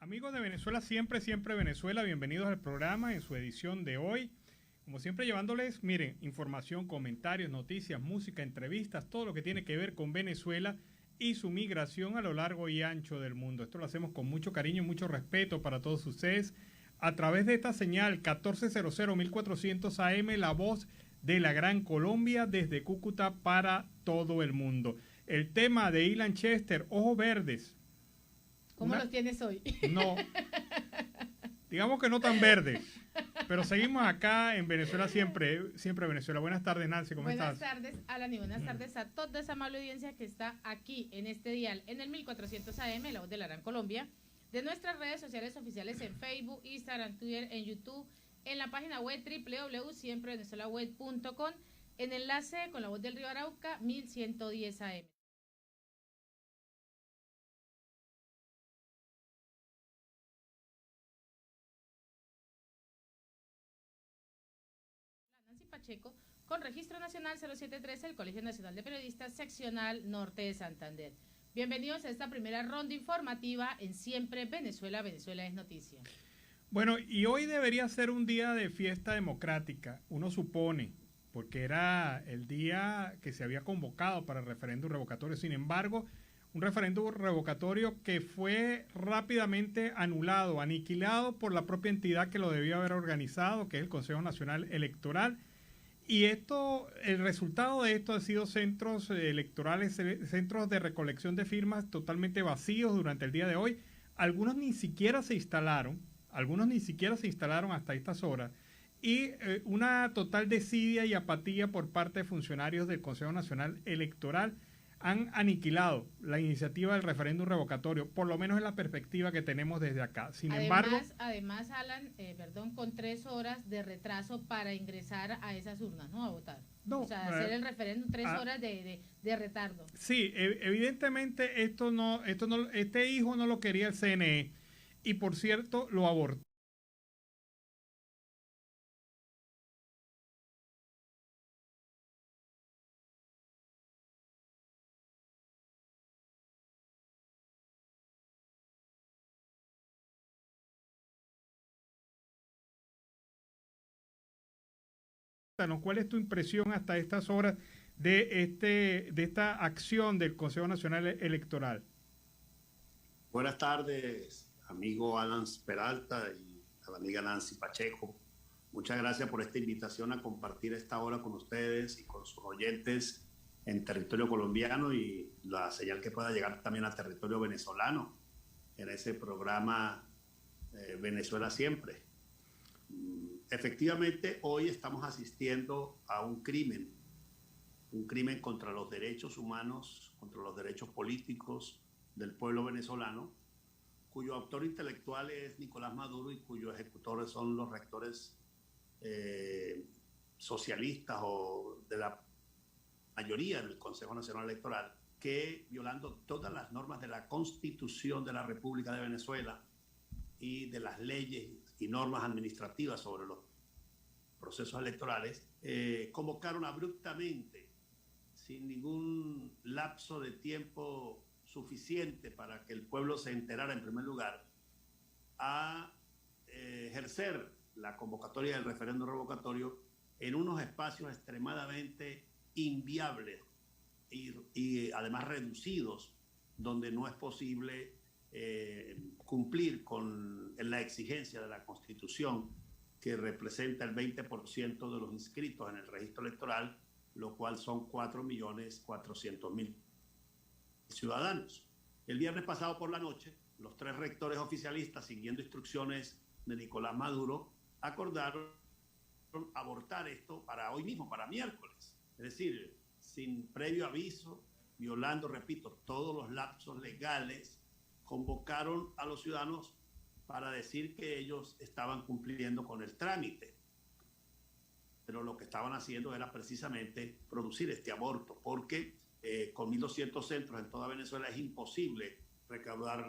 Amigos de Venezuela, siempre, siempre Venezuela, bienvenidos al programa en su edición de hoy. Como siempre llevándoles, miren, información, comentarios, noticias, música, entrevistas, todo lo que tiene que ver con Venezuela y su migración a lo largo y ancho del mundo. Esto lo hacemos con mucho cariño y mucho respeto para todos ustedes a través de esta señal 1400 1400 AM, la voz de la Gran Colombia desde Cúcuta para todo el mundo. El tema de Ilan Chester, Ojos Verdes. ¿Cómo los tienes hoy? No, digamos que no tan verdes, pero seguimos acá en Venezuela siempre, siempre Venezuela. Buenas tardes, Nancy, ¿cómo estás? Buenas tardes, Alan, y buenas tardes a toda esa amable audiencia que está aquí en este dial, en el 1400 AM, la voz de la Gran Colombia, de nuestras redes sociales oficiales en Facebook, Instagram, Twitter, en YouTube, en la página web www.siemprevenezuelaweb.com, en enlace con la voz del Río Arauca, 1110 AM. Pacheco, con registro nacional 0713 del Colegio Nacional de Periodistas, seccional Norte de Santander. Bienvenidos a esta primera ronda informativa en Siempre Venezuela, Venezuela es noticia. Bueno, y hoy debería ser un día de fiesta democrática, uno supone, porque era el día que se había convocado para el referéndum revocatorio. Sin embargo, un referéndum revocatorio que fue rápidamente anulado, aniquilado por la propia entidad que lo debía haber organizado, que es el Consejo Nacional Electoral. Y esto, el resultado de esto ha sido centros electorales, centros de recolección de firmas totalmente vacíos durante el día de hoy. Algunos ni siquiera se instalaron hasta estas horas. Y una total desidia y apatía por parte de funcionarios del Consejo Nacional Electoral han aniquilado la iniciativa del referéndum revocatorio, por lo menos en la perspectiva que tenemos desde acá. Sin embargo, además Alan, con 3 horas de retraso para ingresar a esas urnas, ¿no? A votar. No, o sea, hacer el referéndum, 3 horas de retardo. Sí, evidentemente este hijo no lo quería el CNE y por cierto lo abortó. ¿Cuál es tu impresión hasta estas horas de esta acción del Consejo Nacional Electoral? Buenas tardes, amigo Alan Peralta y a la amiga Nancy Pacheco. Muchas gracias por esta invitación a compartir esta hora con ustedes y con sus oyentes en territorio colombiano y la señal que pueda llegar también a territorio venezolano en ese programa Venezuela Siempre. Efectivamente, hoy estamos asistiendo a un crimen contra los derechos humanos, contra los derechos políticos del pueblo venezolano, cuyo autor intelectual es Nicolás Maduro y cuyos ejecutores son los rectores socialistas o de la mayoría del Consejo Nacional Electoral, que violando todas las normas de la Constitución de la República de Venezuela y de las leyes y normas administrativas sobre los procesos electorales, convocaron abruptamente, sin ningún lapso de tiempo suficiente para que el pueblo se enterara en primer lugar, a ejercer la convocatoria del referéndum revocatorio en unos espacios extremadamente inviables y además reducidos, donde no es posible cumplir con la exigencia de la Constitución, que representa el 20% de los inscritos en el registro electoral, lo cual son 4.400.000 ciudadanos. El viernes pasado por la noche, los 3 rectores oficialistas, siguiendo instrucciones de Nicolás Maduro, acordaron abortar esto para hoy mismo, para miércoles. Es decir, sin previo aviso, violando, repito, todos los lapsos legales, convocaron a los ciudadanos para decir que ellos estaban cumpliendo con el trámite. Pero lo que estaban haciendo era precisamente producir este aborto, porque con 1.200 centros en toda Venezuela es imposible recaudar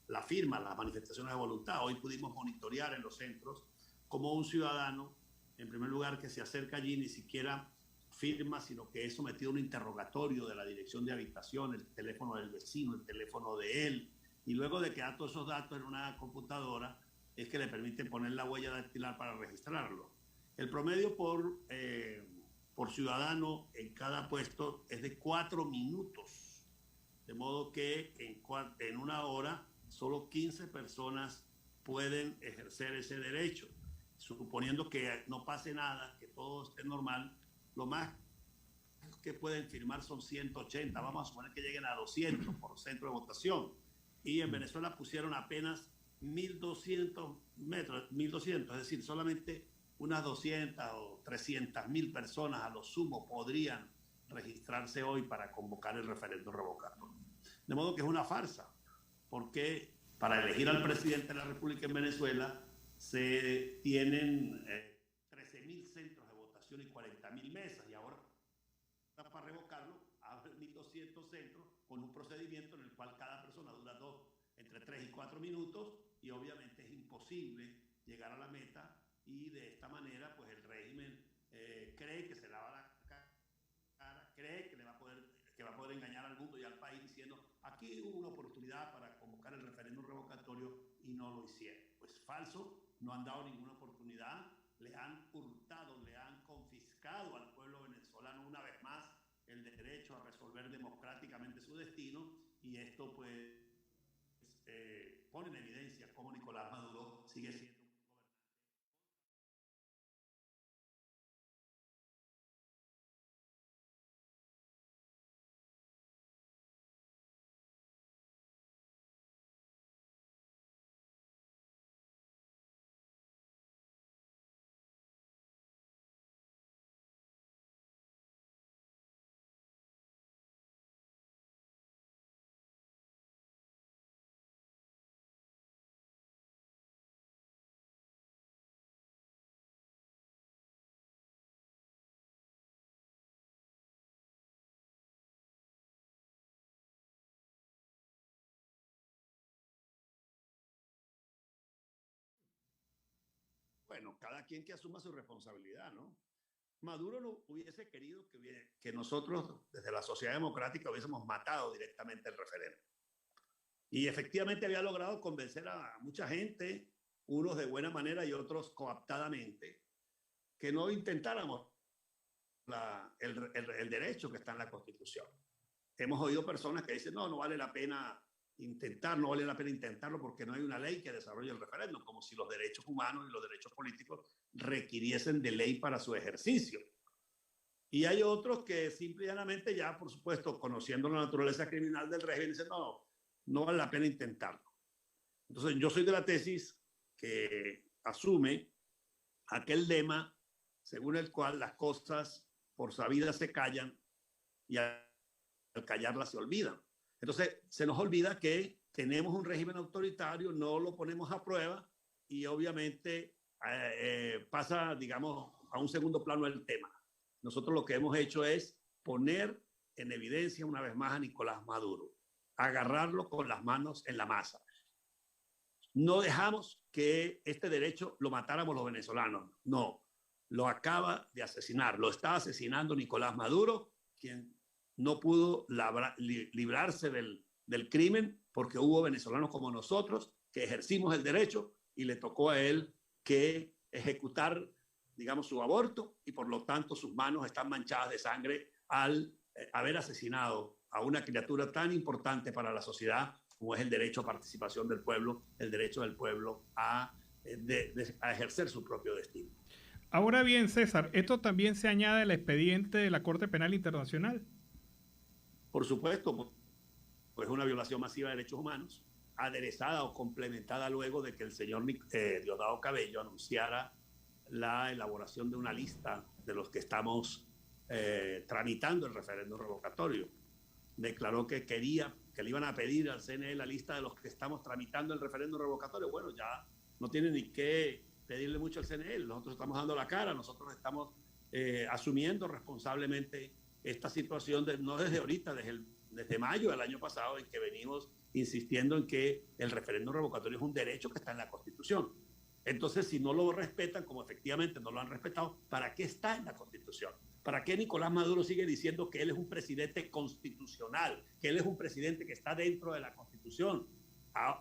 las firmas, las manifestaciones de voluntad. Hoy pudimos monitorear en los centros como un ciudadano, en primer lugar, que se acerca allí ni siquiera firma, sino que es sometido a un interrogatorio de la dirección de habitación, el teléfono del vecino, el teléfono de él, y luego de que da todos esos datos en una computadora es que le permite poner la huella dactilar para registrarlo. El promedio por ciudadano en cada puesto es de 4 minutos, de modo que en una hora solo 15 personas pueden ejercer ese derecho. Suponiendo que no pase nada, que todo esté normal, lo más que pueden firmar son 180, vamos a suponer que lleguen a 200 por centro de votación. Y en Venezuela pusieron apenas 1.200 metros, 1.200, es decir, solamente unas 200 o 300.000 personas a lo sumo podrían registrarse hoy para convocar el referéndum revocatorio. De modo que es una farsa, porque para elegir al presidente de la República en Venezuela se tienen 13.000 centros de votación y 40.000 mesas, y ahora para revocarlo abren 1.200 centros con un procedimiento en el cual cada persona dura entre 3 y 4 minutos, y obviamente es imposible llegar a la meta, y de esta manera pues el régimen cree que se lava la cara, cree que va a poder engañar al mundo y al país diciendo aquí hubo una oportunidad para convocar el referéndum revocatorio y no lo hicieron. Pues falso, no han dado ninguna oportunidad, le han hurtado, le han confiscado al pueblo venezolano una vez más el derecho a resolver democráticamente su destino, y esto pues pone en evidencia cómo Nicolás Maduro sigue siendo un gobernante. Bueno, cada quien que asuma su responsabilidad, ¿no? Maduro no hubiese querido que nosotros, desde la sociedad democrática, hubiésemos matado directamente el referéndum. Y efectivamente había logrado convencer a mucha gente, unos de buena manera y otros coaptadamente, que no intentáramos el derecho que está en la Constitución. Hemos oído personas que dicen, no vale la pena no vale la pena intentarlo porque no hay una ley que desarrolle el referéndum, como si los derechos humanos y los derechos políticos requiriesen de ley para su ejercicio. Y hay otros que simple y llanamente ya, por supuesto, conociendo la naturaleza criminal del régimen, dicen, no vale la pena intentarlo. Entonces, yo soy de la tesis que asume aquel lema según el cual las cosas por sabidas se callan y al callarlas se olvidan. Entonces, se nos olvida que tenemos un régimen autoritario, no lo ponemos a prueba y obviamente pasa, digamos, a un segundo plano el tema. Nosotros lo que hemos hecho es poner en evidencia una vez más a Nicolás Maduro, agarrarlo con las manos en la masa. No dejamos que este derecho lo matáramos los venezolanos, no, lo acaba de asesinar, lo está asesinando Nicolás Maduro, quien no pudo librarse del crimen porque hubo venezolanos como nosotros que ejercimos el derecho y le tocó a él que ejecutar, digamos, su aborto, y por lo tanto sus manos están manchadas de sangre al haber asesinado a una criatura tan importante para la sociedad como es el derecho a participación del pueblo, el derecho del pueblo a ejercer su propio destino. Ahora bien, César, ¿esto también se añade al expediente de la Corte Penal Internacional? Por supuesto, pues es una violación masiva de derechos humanos, aderezada o complementada luego de que el señor Diosdado Cabello anunciara la elaboración de una lista de los que estamos tramitando el referéndum revocatorio. Declaró que le iban a pedir al CNE la lista de los que estamos tramitando el referéndum revocatorio. Bueno, ya no tiene ni que pedirle mucho al CNE, nosotros estamos dando la cara, nosotros estamos asumiendo responsablemente esta situación, no desde ahorita, desde mayo del año pasado, en que venimos insistiendo en que el referéndum revocatorio es un derecho que está en la Constitución. Entonces, si no lo respetan, como efectivamente no lo han respetado, ¿para qué está en la Constitución? ¿Para qué Nicolás Maduro sigue diciendo que él es un presidente constitucional, que él es un presidente que está dentro de la Constitución?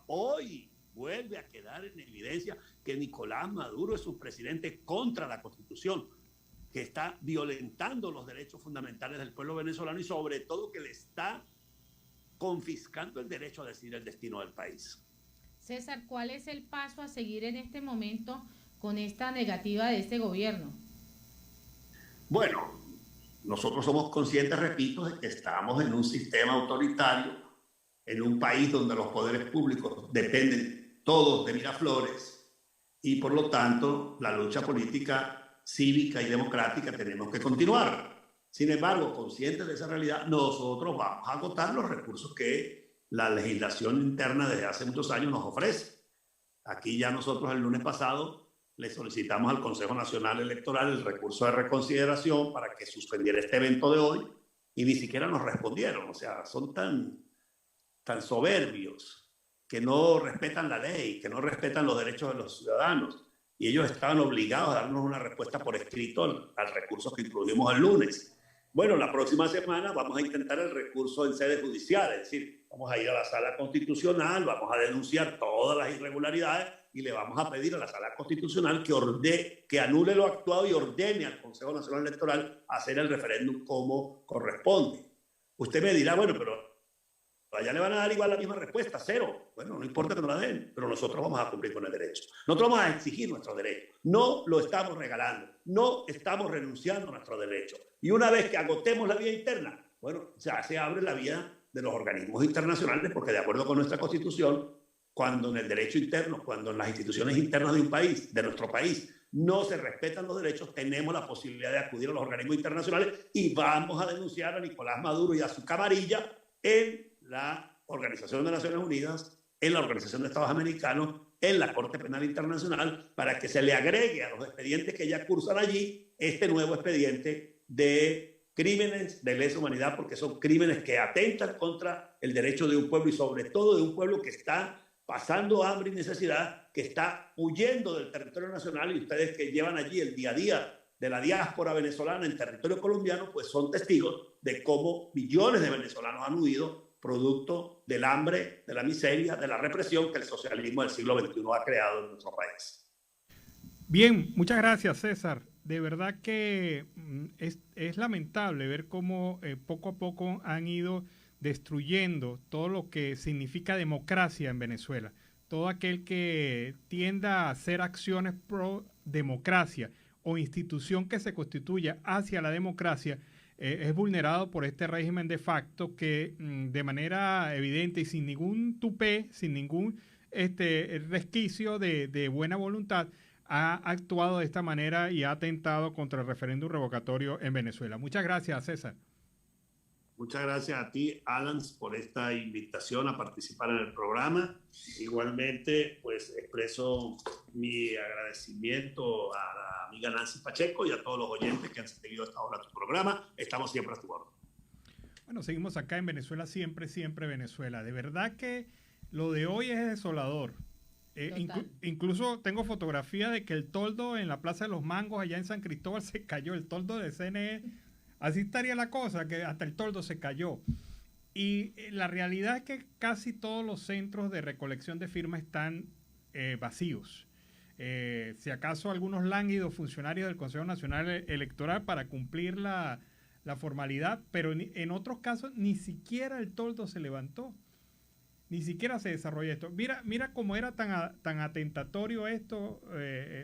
hoy vuelve a quedar en evidencia que Nicolás Maduro es un presidente contra la Constitución, que está violentando los derechos fundamentales del pueblo venezolano y sobre todo que le está confiscando el derecho a decidir el destino del país. César, ¿cuál es el paso a seguir en este momento con esta negativa de este gobierno? Bueno, nosotros somos conscientes, repito, de que estamos en un sistema autoritario, en un país donde los poderes públicos dependen todos de Miraflores y por lo tanto la lucha política, cívica y democrática tenemos que continuar. Sin embargo, conscientes de esa realidad, nosotros vamos a agotar los recursos que la legislación interna desde hace muchos años nos ofrece. Aquí ya nosotros el lunes pasado le solicitamos al Consejo Nacional Electoral el recurso de reconsideración para que suspendiera este evento de hoy y ni siquiera nos respondieron. O sea, son tan soberbios que no respetan la ley, que no respetan los derechos de los ciudadanos. Y ellos estaban obligados a darnos una respuesta por escrito al recurso que incluimos el lunes. Bueno, la próxima semana vamos a intentar el recurso en sede judicial, es decir, vamos a ir a la Sala Constitucional, vamos a denunciar todas las irregularidades y le vamos a pedir a la Sala Constitucional que anule lo actuado y ordene al Consejo Nacional Electoral hacer el referéndum como corresponde. Usted me dirá, bueno, pero allá le van a dar igual la misma respuesta, 0. Bueno, no importa que nos la den, pero nosotros vamos a cumplir con el derecho. Nosotros vamos a exigir nuestro derecho. No lo estamos regalando, no estamos renunciando a nuestro derecho. Y una vez que agotemos la vía interna, bueno, ya se abre la vía de los organismos internacionales, porque de acuerdo con nuestra Constitución, cuando en el derecho interno, cuando en las instituciones internas de un país, de nuestro país, no se respetan los derechos, tenemos la posibilidad de acudir a los organismos internacionales y vamos a denunciar a Nicolás Maduro y a su camarilla en la Organización de Naciones Unidas, en la Organización de Estados Americanos, en la Corte Penal Internacional, para que se le agregue a los expedientes que ya cursan allí este nuevo expediente de crímenes de lesa humanidad, porque son crímenes que atentan contra el derecho de un pueblo y sobre todo de un pueblo que está pasando hambre y necesidad, que está huyendo del territorio nacional, y ustedes que llevan allí el día a día de la diáspora venezolana en territorio colombiano, pues son testigos de cómo millones de venezolanos han huido producto del hambre, de la miseria, de la represión que el socialismo del siglo XXI ha creado en nuestro país. Bien, muchas gracias, César. De verdad que es lamentable ver cómo poco a poco han ido destruyendo todo lo que significa democracia en Venezuela. Todo aquel que tienda a hacer acciones pro democracia o institución que se constituya hacia la democracia es vulnerado por este régimen de facto que de manera evidente y sin ningún tupé, sin ningún resquicio de buena voluntad, ha actuado de esta manera y ha atentado contra el referéndum revocatorio en Venezuela. Muchas gracias, César. Muchas gracias a ti, Alan, por esta invitación a participar en el programa. Igualmente, pues expreso mi agradecimiento a la amiga Nancy Pacheco y a todos los oyentes que han seguido hasta ahora tu programa. Estamos siempre a tu orden. Bueno, seguimos acá en Venezuela, siempre, siempre Venezuela. De verdad que lo de hoy es desolador. Incluso tengo fotografía de que el toldo en la Plaza de los Mangos, allá en San Cristóbal, se cayó. El toldo de CNE. Así estaría la cosa, que hasta el toldo se cayó. Y la realidad es que casi todos los centros de recolección de firmas están vacíos. Si acaso algunos lánguidos funcionarios del Consejo Nacional Electoral para cumplir la formalidad, pero en otros casos ni siquiera el toldo se levantó. Ni siquiera se desarrolla esto. Mira cómo era tan atentatorio esto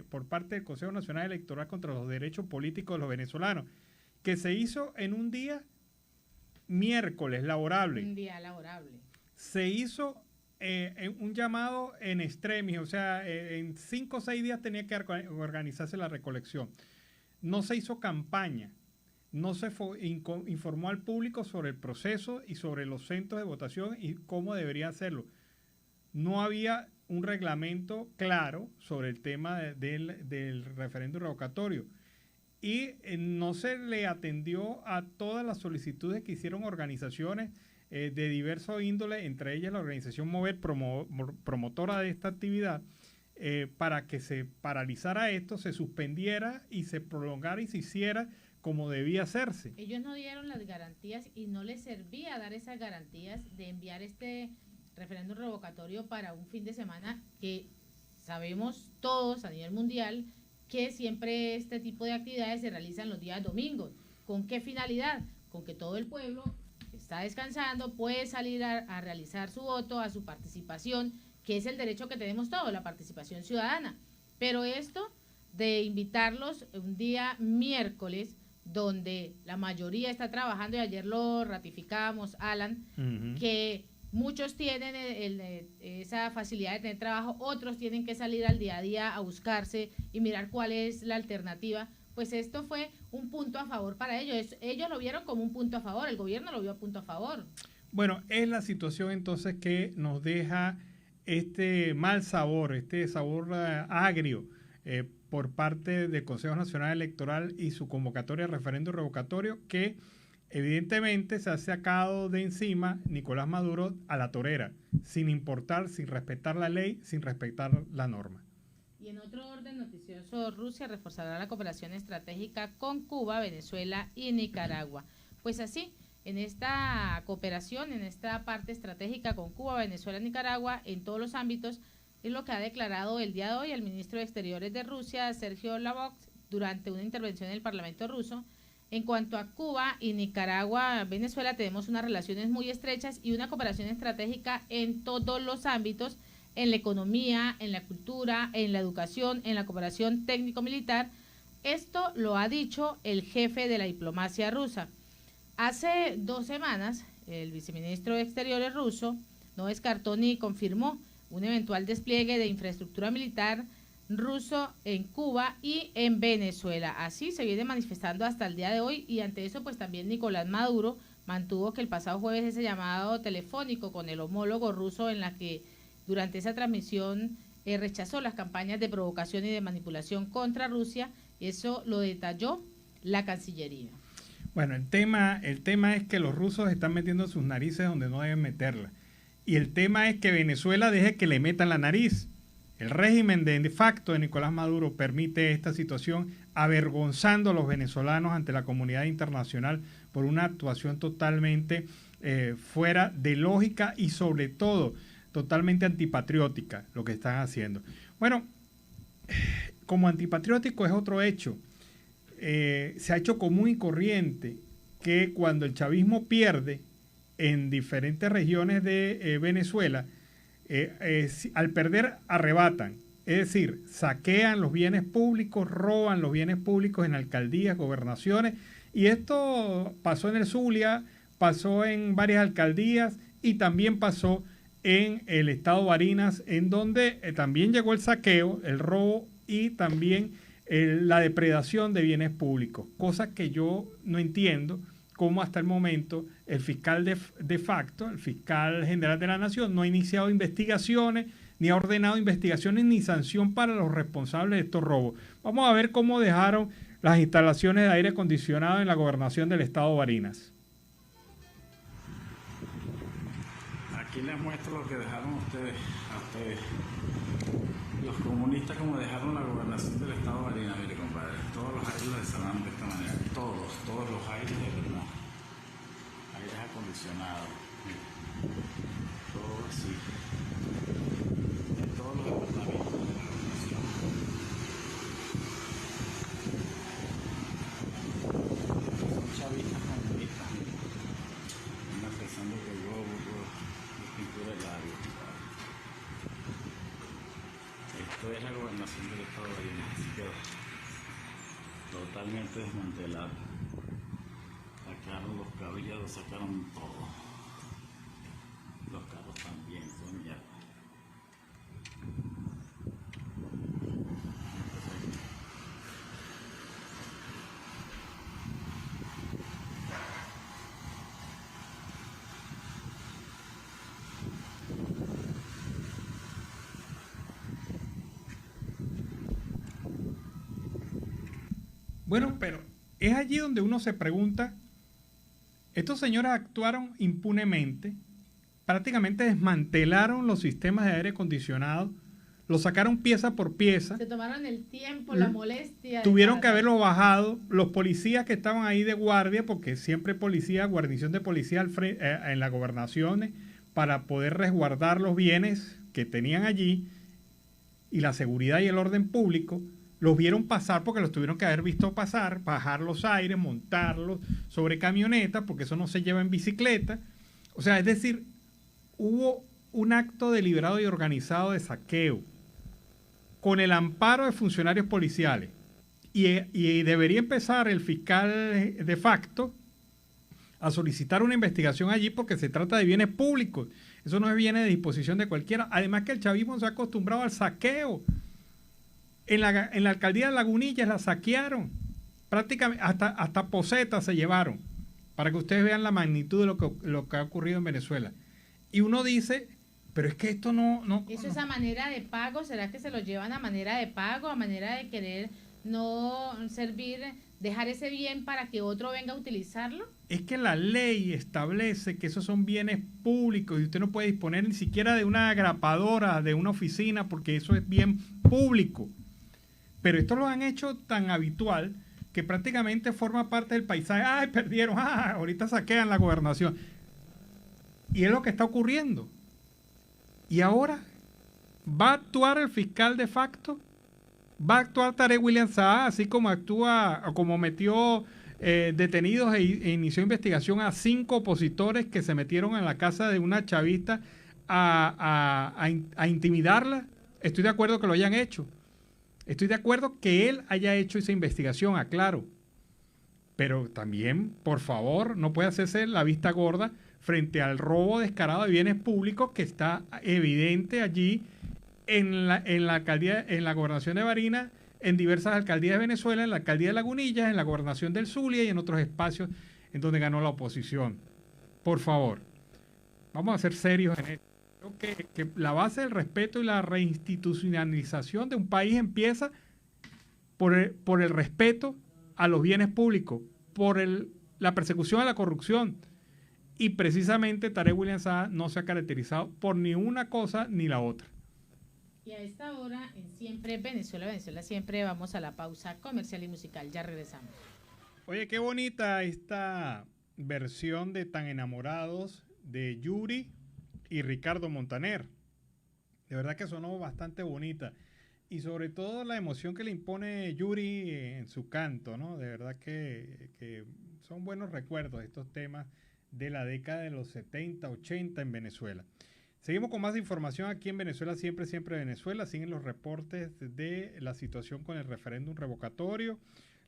por parte del Consejo Nacional Electoral contra los derechos políticos de los venezolanos, que se hizo en un día miércoles laborable. Un día laborable. Se hizo un llamado en extremis, o sea, en 5 o 6 días tenía que organizarse la recolección. No se hizo campaña, no se informó al público sobre el proceso y sobre los centros de votación y cómo debería hacerlo. No había un reglamento claro sobre el tema del referéndum revocatorio. Y no se le atendió a todas las solicitudes que hicieron organizaciones de diverso índole, entre ellas la organización Mover, promotora de esta actividad, para que se paralizara esto, se suspendiera y se prolongara y se hiciera como debía hacerse. Ellos no dieron las garantías y no les servía dar esas garantías de enviar este referéndum revocatorio para un fin de semana que sabemos todos a nivel mundial que siempre este tipo de actividades se realizan los días domingos. ¿Con qué finalidad? Con que todo el pueblo está descansando, puede salir a realizar su voto, a su participación, que es el derecho que tenemos todos, la participación ciudadana. Pero esto de invitarlos un día miércoles, donde la mayoría está trabajando, y ayer lo ratificábamos, Alan, que muchos tienen esa facilidad de tener trabajo, otros tienen que salir al día a día a buscarse y mirar cuál es la alternativa. Pues esto fue un punto a favor para ellos. Ellos lo vieron como un punto a favor, el gobierno lo vio a punto a favor. Bueno, es la situación entonces que nos deja este mal sabor, este sabor agrio por parte del Consejo Nacional Electoral y su convocatoria de referéndum revocatorio, que evidentemente se ha sacado de encima Nicolás Maduro a la torera, sin importar, sin respetar la ley, sin respetar la norma. Y en otro orden noticioso, Rusia reforzará la cooperación estratégica con Cuba, Venezuela y Nicaragua. Pues así, en esta cooperación, en esta parte estratégica con Cuba, Venezuela y Nicaragua, en todos los ámbitos, es lo que ha declarado el día de hoy el ministro de Exteriores de Rusia, Sergio Lavrov, durante una intervención en el Parlamento ruso. En cuanto a Cuba y Nicaragua, Venezuela, tenemos unas relaciones muy estrechas y una cooperación estratégica en todos los ámbitos, en la economía, en la cultura, en la educación, en la cooperación técnico-militar. Esto lo ha dicho el jefe de la diplomacia rusa. Hace 2 semanas, el viceministro de Exteriores ruso no descartó ni confirmó un eventual despliegue de infraestructura militar ruso en Cuba y en Venezuela. Así se viene manifestando hasta el día de hoy, y ante eso pues también Nicolás Maduro mantuvo que el pasado jueves ese llamado telefónico con el homólogo ruso, en la que durante esa transmisión rechazó las campañas de provocación y de manipulación contra Rusia, y eso lo detalló la Cancillería. Bueno, el tema es que los rusos están metiendo sus narices donde no deben meterlas. Y el tema es que Venezuela deje que le metan la nariz. El régimen de facto de Nicolás Maduro permite esta situación, avergonzando a los venezolanos ante la comunidad internacional por una actuación totalmente fuera de lógica y sobre todo totalmente antipatriótica lo que están haciendo. Bueno, como antipatriótico es otro hecho. Se ha hecho común y corriente que cuando el chavismo pierde en diferentes regiones de Venezuela, al perder arrebatan, es decir, saquean los bienes públicos, roban los bienes públicos en alcaldías, gobernaciones, y esto pasó en el Zulia, pasó en varias alcaldías y también pasó en el estado Barinas, en donde también llegó el saqueo, el robo y también la depredación de bienes públicos, cosa que yo no entiendo cómo hasta el momento el fiscal de facto, el fiscal general de la Nación, no ha iniciado investigaciones, ni ha ordenado investigaciones ni sanción para los responsables de estos robos. Vamos a ver cómo dejaron las instalaciones de aire acondicionado en la gobernación del estado Barinas. Aquí les muestro lo que dejaron ustedes, los comunistas, como dejaron la gobernación del estado Barinas. Mire, compadre, todos los aires los desarmaron de esta manera, todos los aires de verdad, aires acondicionados, todo así, en todos los departamentos de la gobernación. Son chavistas comunistas, andan pensando que yo pintura el labio. Esto es la gobernación del estado de Barinas, así que totalmente desmantelado. Sacaron los carros, ya lo sacaron todo. Los carros también son ya. Bueno, pero es allí donde uno se pregunta, estos señores actuaron impunemente, prácticamente desmantelaron los sistemas de aire acondicionado, los sacaron pieza por pieza. Se tomaron el tiempo, la molestia. Tuvieron que haberlo bajado. Los policías que estaban ahí de guardia, porque siempre policía, guarnición de policía en las gobernaciones, para poder resguardar los bienes que tenían allí y la seguridad y el orden público, los vieron pasar porque los tuvieron que haber visto pasar, bajar los aires, montarlos sobre camionetas, porque eso no se lleva en bicicleta. O sea, es decir, hubo un acto deliberado y organizado de saqueo con el amparo de funcionarios policiales. Y debería empezar el fiscal de facto a solicitar una investigación allí porque se trata de bienes públicos. Eso no viene de disposición de cualquiera. Además que el chavismo se ha acostumbrado al saqueo. En la alcaldía de Lagunillas la saquearon. Prácticamente hasta posetas se llevaron. Para que ustedes vean la magnitud de lo que ha ocurrido en Venezuela. Y uno dice, pero es que esto no... ¿Eso es a manera de pago? ¿Será que se lo llevan a manera de pago? ¿A manera de querer no servir, dejar ese bien para que otro venga a utilizarlo? Es que la ley establece que esos son bienes públicos y usted no puede disponer ni siquiera de una grapadora, de una oficina, porque eso es bien público. Pero esto lo han hecho tan habitual que prácticamente forma parte del paisaje. ¡Ay, perdieron! ¡Ah, ahorita saquean la gobernación! Y es lo que está ocurriendo. Y ahora, ¿va a actuar el fiscal de facto? ¿Va a actuar Tarek William Saá, así como actúa, como metió detenidos e inició investigación a 5 opositores que se metieron en la casa de una chavista a intimidarla? Estoy de acuerdo que lo hayan hecho. Estoy de acuerdo que él haya hecho esa investigación, aclaro. Pero también, por favor, no puede hacerse la vista gorda frente al robo descarado de bienes públicos que está evidente allí en la alcaldía, en la gobernación de Barinas, en diversas alcaldías de Venezuela, en la alcaldía de Lagunillas, en la gobernación del Zulia y en otros espacios en donde ganó la oposición. Por favor, vamos a ser serios en esto. Creo que la base del respeto y la reinstitucionalización de un país empieza por el respeto a los bienes públicos, por la persecución a la corrupción. Y precisamente Tarek William Saá no se ha caracterizado por ni una cosa ni la otra. Y a esta hora, en Siempre Venezuela, Venezuela Siempre, vamos a la pausa comercial y musical. Ya regresamos. Oye, qué bonita esta versión de Tan Enamorados de Yuri y Ricardo Montaner. De verdad que sonó bastante bonita. Y sobre todo la emoción que le impone Yuri en su canto, ¿no? De verdad que son buenos recuerdos estos temas de la década de los 70, 80 en Venezuela. Seguimos con más información aquí en Venezuela Siempre, Siempre Venezuela. Siguen los reportes de la situación con el referéndum revocatorio.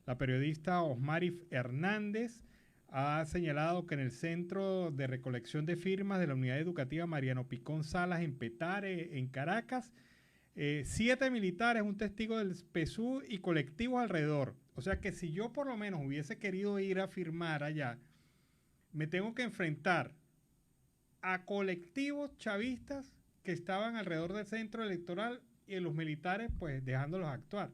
La periodista Osmari Hernández ha señalado que en el Centro de Recolección de Firmas de la Unidad Educativa Mariano Picón Salas en Petare, en Caracas, 7 militares, un testigo del PSUV y colectivos alrededor. O sea que si yo por lo menos hubiese querido ir a firmar allá, me tengo que enfrentar a colectivos chavistas que estaban alrededor del centro electoral y los militares pues dejándolos actuar,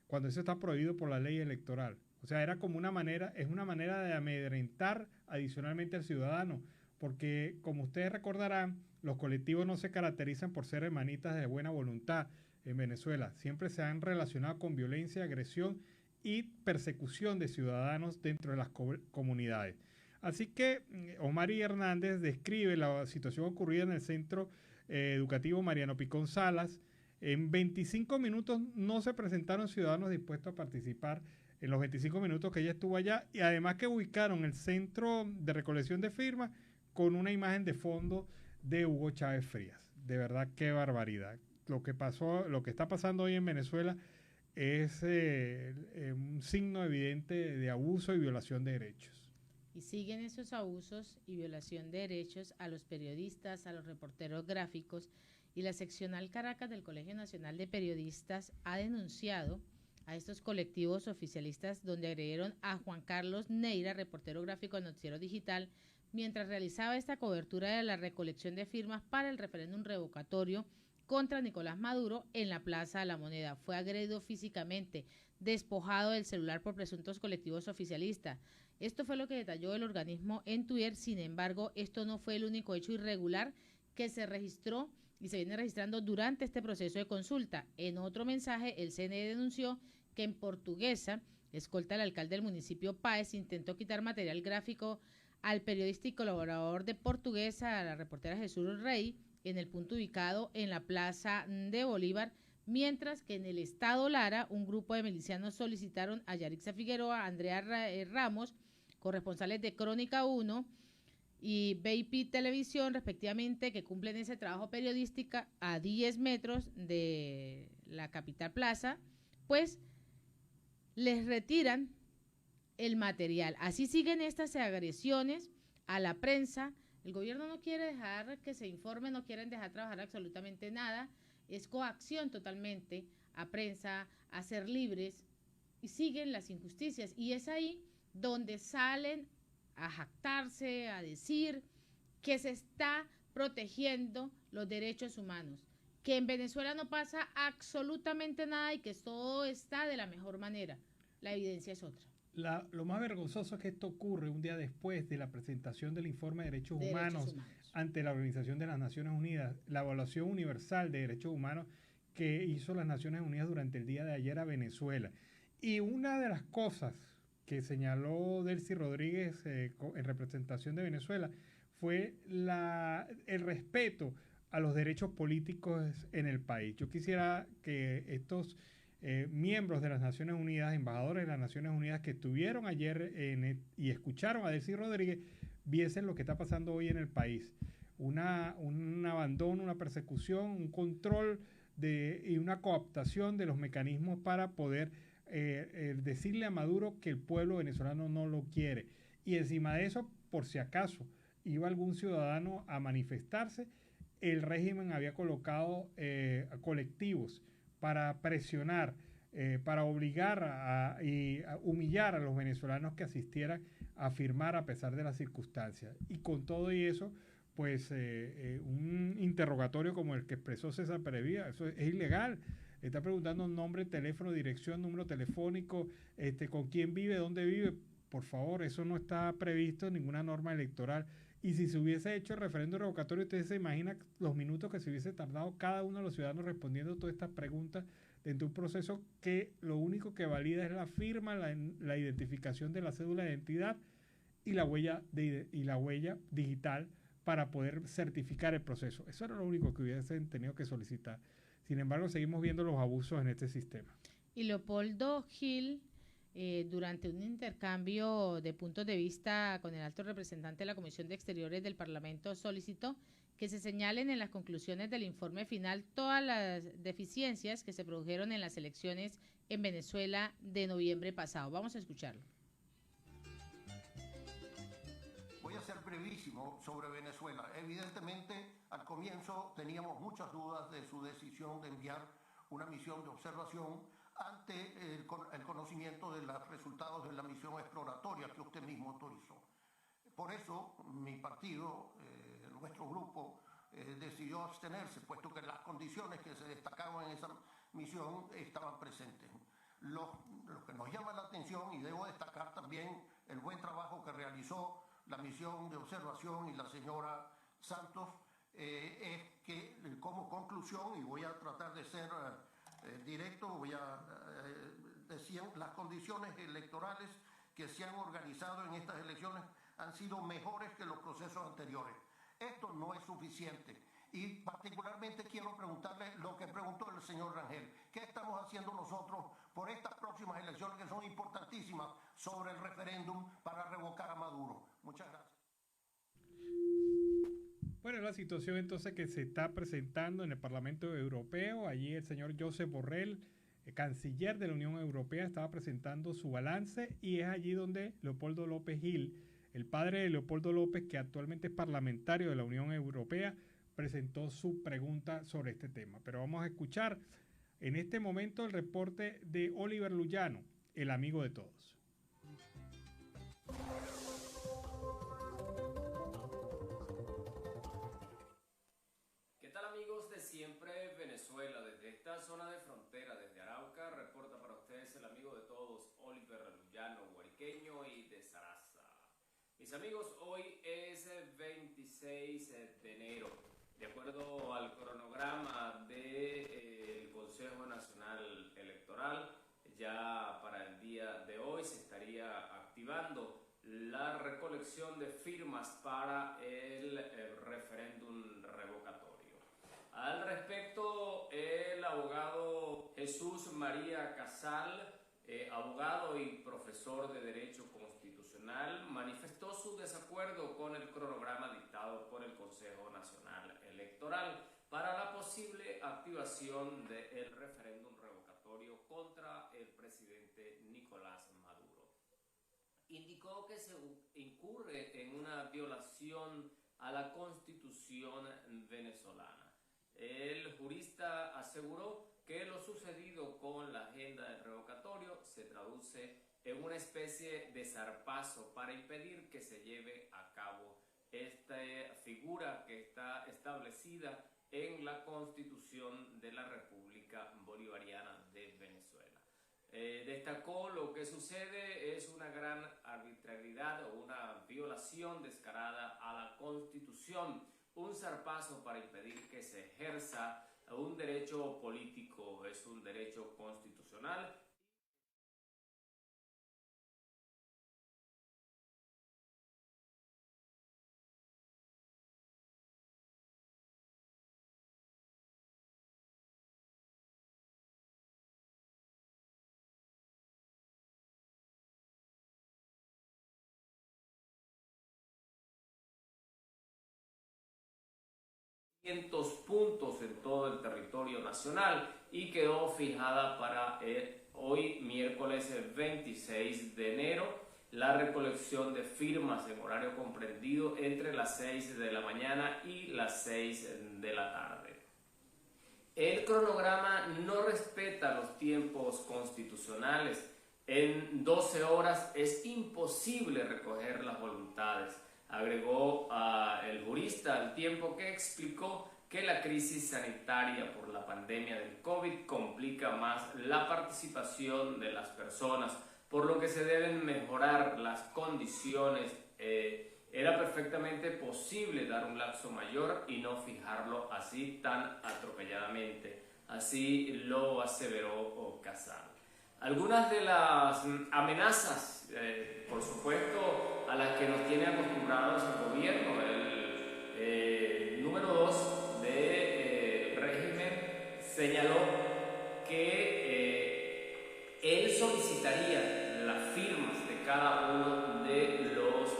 cuando eso está prohibido por la ley electoral. O sea, era como una manera de amedrentar adicionalmente al ciudadano, porque como ustedes recordarán, los colectivos no se caracterizan por ser hermanitas de buena voluntad en Venezuela. Siempre se han relacionado con violencia, agresión y persecución de ciudadanos dentro de las comunidades. Así que Osmari Hernández describe la situación ocurrida en el Centro Educativo Mariano Picón Salas. En 25 minutos no se presentaron ciudadanos dispuestos a participar en los 25 minutos que ella estuvo allá, y además que ubicaron el centro de recolección de firmas con una imagen de fondo de Hugo Chávez Frías. De verdad, qué barbaridad. Lo que está pasando hoy en Venezuela es un signo evidente de abuso y violación de derechos. Y siguen esos abusos y violación de derechos a los periodistas, a los reporteros gráficos, y la seccional Caracas del Colegio Nacional de Periodistas ha denunciado a estos colectivos oficialistas donde agredieron a Juan Carlos Neira, reportero gráfico del Noticiero Digital, mientras realizaba esta cobertura de la recolección de firmas para el referéndum revocatorio contra Nicolás Maduro en la Plaza de la Moneda. Fue agredido físicamente, despojado del celular por presuntos colectivos oficialistas. Esto fue lo que detalló el organismo en Twitter. Sin embargo, esto no fue el único hecho irregular que se registró y se viene registrando durante este proceso de consulta. En otro mensaje, el CNE denunció que en Portuguesa, escolta del alcalde del municipio Páez, intentó quitar material gráfico al periodista y colaborador de Portuguesa, la reportera Jesús Rey, en el punto ubicado en la Plaza de Bolívar, mientras que en el estado Lara un grupo de milicianos solicitaron a Yarixa Figueroa, Andrea Ramos, corresponsales de Crónica 1 y VIP Televisión, respectivamente, que cumplen ese trabajo periodístico a 10 metros de la capital plaza, pues les retiran el material. Así siguen estas agresiones a la prensa. El gobierno no quiere dejar que se informe, no quieren dejar trabajar absolutamente nada. Es coacción totalmente a prensa, a ser libres, y siguen las injusticias. Y es ahí donde salen a jactarse, a decir que se está protegiendo los derechos humanos, que en Venezuela no pasa absolutamente nada y que todo está de la mejor manera. La evidencia es otra. Lo más vergonzoso es que esto ocurre un día después de la presentación del informe de derechos humanos ante la Organización de las Naciones Unidas, la evaluación universal de derechos humanos que hizo las Naciones Unidas durante el día de ayer a Venezuela. Y una de las cosas que señaló Delcy Rodríguez en representación de Venezuela fue el respeto a los derechos políticos en el país. Yo quisiera que estos miembros de las Naciones Unidas, embajadores de las Naciones Unidas que estuvieron ayer y escucharon a Delcy Rodríguez, viesen lo que está pasando hoy en el país. Un abandono, una persecución, un control y una cooptación de los mecanismos para poder decirle a Maduro que el pueblo venezolano no lo quiere. Y encima de eso, por si acaso iba algún ciudadano a manifestarse, el régimen había colocado colectivos para presionar, para obligar y a humillar a los venezolanos que asistieran a firmar a pesar de las circunstancias. Y con todo y eso, pues un interrogatorio como el que expresó César Perevía, eso es ilegal. Está preguntando nombre, teléfono, dirección, número telefónico, con quién vive, dónde vive. Por favor, eso no está previsto en ninguna norma electoral. Y si se hubiese hecho el referéndum revocatorio, ustedes se imaginan los minutos que se hubiese tardado cada uno de los ciudadanos respondiendo todas estas preguntas dentro de un proceso que lo único que valida es la firma, la identificación de la cédula de identidad y la huella digital para poder certificar el proceso. Eso era lo único que hubiesen tenido que solicitar. Sin embargo, seguimos viendo los abusos en este sistema. Y Leopoldo Gil, durante un intercambio de puntos de vista con el alto representante de la Comisión de Exteriores del Parlamento, solicitó que se señalen en las conclusiones del informe final todas las deficiencias que se produjeron en las elecciones en Venezuela de noviembre pasado. Vamos a escucharlo. Voy a ser brevísimo sobre Venezuela. Evidentemente, al comienzo teníamos muchas dudas de su decisión de enviar una misión de observación ante el conocimiento de los resultados de la misión exploratoria que usted mismo autorizó. Por eso, mi partido, nuestro grupo, decidió abstenerse, puesto que las condiciones que se destacaban en esa misión estaban presentes. Lo que nos llama la atención, y debo destacar también el buen trabajo que realizó la misión de observación y la señora Santos, es que como conclusión, y voy a tratar de ser directo, voy a decir, las condiciones electorales que se han organizado en estas elecciones han sido mejores que los procesos anteriores. Esto no es suficiente. Y particularmente quiero preguntarle lo que preguntó el señor Rangel. ¿Qué estamos haciendo nosotros por estas próximas elecciones que son importantísimas sobre el referéndum para revocar a Maduro? Muchas gracias. Bueno, la situación entonces que se está presentando en el Parlamento Europeo. Allí el señor Josep Borrell, canciller de la Unión Europea, estaba presentando su balance, y es allí donde Leopoldo López Gil, el padre de Leopoldo López, que actualmente es parlamentario de la Unión Europea, presentó su pregunta sobre este tema. Pero vamos a escuchar en este momento el reporte de Oliver Luyano, el amigo de todos. ¿Qué tal, amigos de Siempre Venezuela? Desde esta zona de frontera, desde Arauca, reporta para ustedes el amigo de todos, Oliver Luyano, guariqueño y de Saraza. Mis amigos, hoy es el 26 de enero. De acuerdo al cronograma del Consejo Nacional Electoral, ya para el día de hoy se estaría activando la recolección recolección de firmas para el referéndum revocatorio. Al respecto, el abogado Jesús María Casal, abogado y profesor de Derecho Constitucional, manifestó su desacuerdo con el cronograma dictado por el Consejo Nacional Electoral para la posible activación del referéndum revocatorio contra el presidente Nicolás Maduro. Indicó que se incurre en una violación a la Constitución venezolana. El jurista aseguró que lo sucedido con la agenda del revocatorio se traduce en una especie de zarpazo para impedir que se lleve a cabo esta figura que está establecida en la Constitución de la República Bolivariana de Venezuela. Destacó lo que sucede es una gran arbitrariedad o una violación descarada a la Constitución, un zarpazo para impedir que se ejerza un derecho político, es un derecho constitucional. Puntos en todo el territorio nacional y quedó fijada para hoy miércoles 26 de enero la recolección de firmas en horario comprendido entre las 6 de la mañana y las 6 de la tarde. El cronograma no respeta los tiempos constitucionales. En 12 horas es imposible recoger las voluntades, agregó el jurista, al tiempo que explicó que la crisis sanitaria por la pandemia del COVID complica más la participación de las personas, por lo que se deben mejorar las condiciones. Era perfectamente posible dar un lapso mayor y no fijarlo así tan atropelladamente. Así lo aseveró Casal. Algunas de las amenazas, por supuesto, a las que nos tiene acostumbrados el gobierno, el número 2 del régimen señaló que él solicitaría las firmas de cada uno de los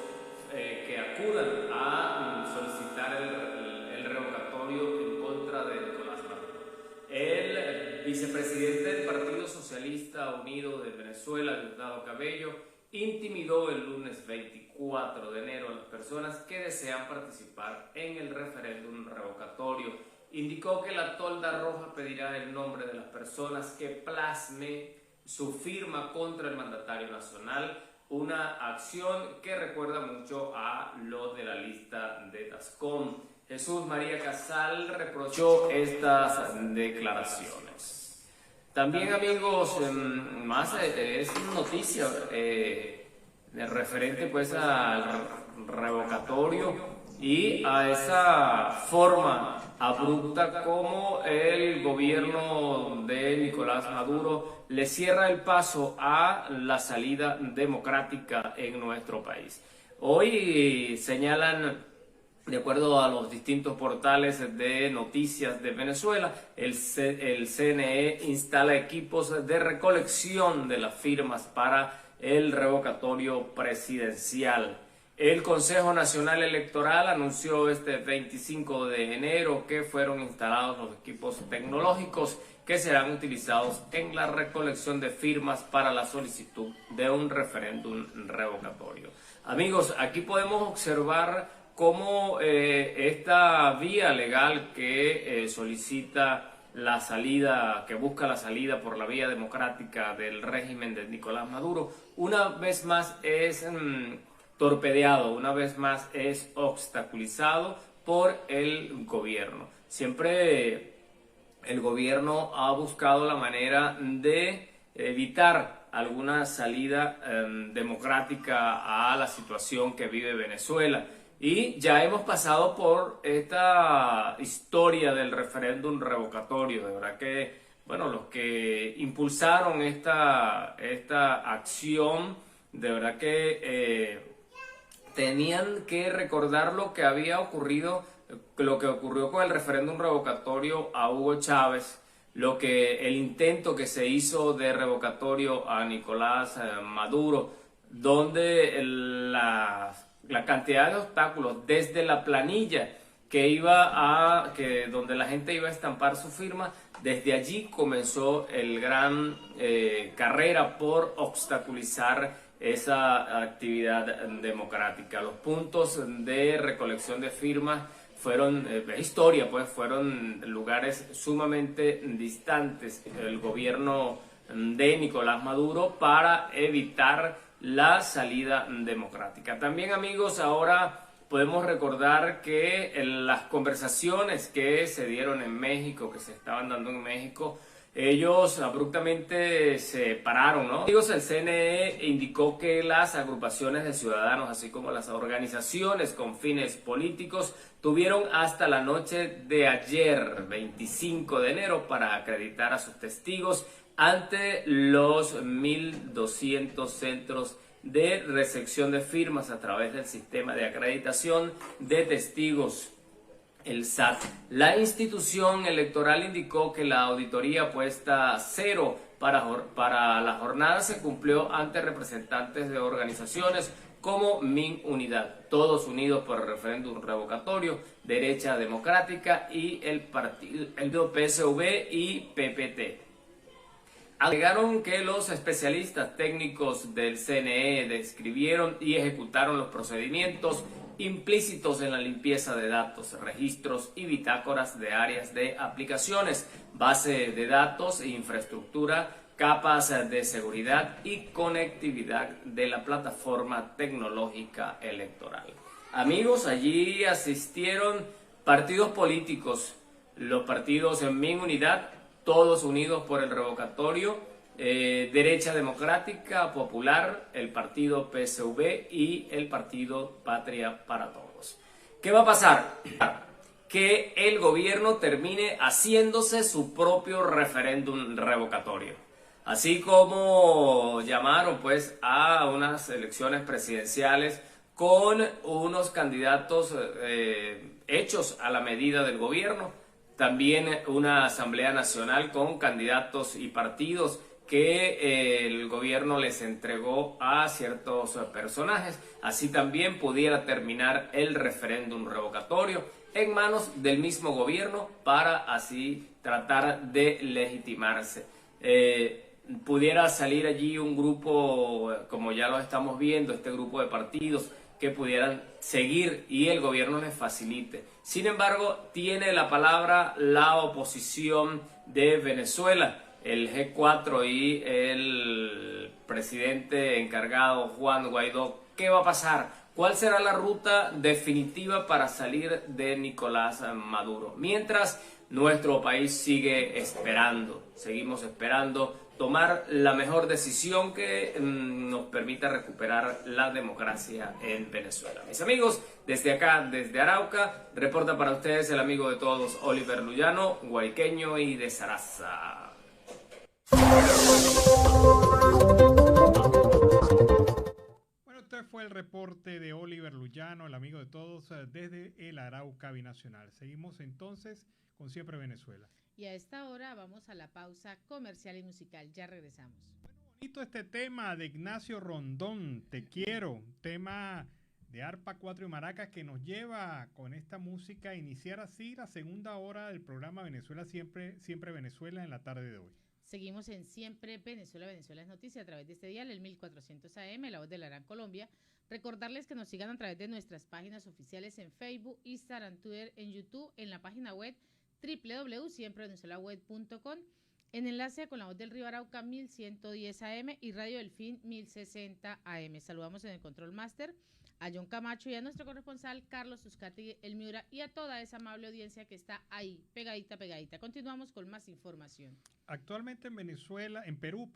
que acudan a solicitar el revocatorio en contra de Nicolás Maduro. El vicepresidente del Partido Socialista Unido de Venezuela, Diosdado Cabello, intimidó el lunes 24 de enero a las personas que desean participar en el referéndum revocatorio. Indicó que la tolda roja pedirá el nombre de las personas que plasme su firma contra el mandatario nacional, una acción que recuerda mucho a lo de la lista de Tascón. Jesús María Casal reprochó estas declaraciones. También, amigos, más es noticia referente pues al revocatorio y a esa forma abrupta como el gobierno de Nicolás Maduro le cierra el paso a la salida democrática en nuestro país. Hoy señalan, de acuerdo a los distintos portales de noticias de Venezuela, el CNE instala equipos de recolección de las firmas para el revocatorio presidencial. El Consejo Nacional Electoral anunció este 25 de enero que fueron instalados los equipos tecnológicos que serán utilizados en la recolección de firmas para la solicitud de un referéndum revocatorio. Amigos, aquí podemos observar cómo esta vía legal que solicita la salida, que busca la salida por la vía democrática del régimen de Nicolás Maduro, una vez más es torpedeado, una vez más es obstaculizado por el gobierno. Siempre el gobierno ha buscado la manera de evitar alguna salida democrática a la situación que vive Venezuela. Y ya hemos pasado por esta historia del referéndum revocatorio. De verdad que, bueno, los que impulsaron esta acción, de verdad que tenían que recordar lo que había ocurrido, lo que ocurrió con el referéndum revocatorio a Hugo Chávez, el intento que se hizo de revocatorio a Nicolás Maduro, donde la cantidad de obstáculos desde la planilla donde la gente iba a estampar su firma, desde allí comenzó el gran carrera por obstaculizar esa actividad democrática. Los puntos de recolección de firmas fueron fueron lugares sumamente distantes del gobierno de Nicolás Maduro para evitar la salida democrática. También, amigos, ahora podemos recordar que las conversaciones que se dieron en México, que se estaban dando en México, ellos abruptamente se pararon, ¿no? Amigos, el CNE indicó que las agrupaciones de ciudadanos, así como las organizaciones con fines políticos, tuvieron hasta la noche de ayer, 25 de enero, para acreditar a sus testigos ante los 1.200 centros de recepción de firmas a través del sistema de acreditación de testigos, el SAT. La institución electoral indicó que la auditoría puesta cero para la jornada se cumplió ante representantes de organizaciones como MIN Unidad, todos unidos por el referéndum revocatorio, Derecha Democrática y el partido PSV y PPT. Alegaron que los especialistas técnicos del CNE describieron y ejecutaron los procedimientos implícitos en la limpieza de datos, registros y bitácoras de áreas de aplicaciones, base de datos e infraestructura, capas de seguridad y conectividad de la plataforma tecnológica electoral. Amigos, allí asistieron partidos políticos, los partidos en MIN Unidad, todos unidos por el revocatorio, Derecha Democrática Popular, el partido PSV y el partido Patria para Todos. ¿Qué va a pasar? Que el gobierno termine haciéndose su propio referéndum revocatorio. Así como llamaron pues a unas elecciones presidenciales con unos candidatos hechos a la medida del gobierno, también una asamblea nacional con candidatos y partidos que el gobierno les entregó a ciertos personajes. Así también pudiera terminar el referéndum revocatorio en manos del mismo gobierno para así tratar de legitimarse. Pudiera salir allí un grupo, como ya lo estamos viendo, este grupo de partidos que pudieran seguir y el gobierno les facilite. Sin embargo, tiene la palabra la oposición de Venezuela, el G4 y el presidente encargado Juan Guaidó. ¿Qué va a pasar? ¿Cuál será la ruta definitiva para salir de Nicolás Maduro? Mientras nuestro país sigue esperando, seguimos esperando tomar la mejor decisión que nos permita recuperar la democracia en Venezuela. Mis amigos, desde acá, desde Arauca, reporta para ustedes el amigo de todos, Oliver Luyano, guariqueño y de Sarasa. Bueno, este fue el reporte de Oliver Luyano, el amigo de todos, desde el Arauca Binacional. Seguimos entonces con Siempre Venezuela. Y a esta hora vamos a la pausa comercial y musical. Ya regresamos. Bueno, bonito este tema de Ignacio Rondón, Te Quiero, tema de arpa, cuatro y maracas que nos lleva con esta música a iniciar así la segunda hora del programa Venezuela Siempre Venezuela en la tarde de hoy. Seguimos en Siempre Venezuela, Venezuela es noticia a través de este dial, el 1400 AM, La Voz de la Gran Colombia. Recordarles que nos sigan a través de nuestras páginas oficiales en Facebook, Instagram, Twitter, en YouTube, en la página web www.siemprevenezuelaweb.com, en enlace con La Voz del Río Arauca 1110 AM y Radio Delfín 1060 AM. Saludamos en el Control Master a John Camacho y a nuestro corresponsal Carlos Uzcategui, el Miura, y a toda esa amable audiencia que está ahí, pegadita. Continuamos con más información. Actualmente en Perú,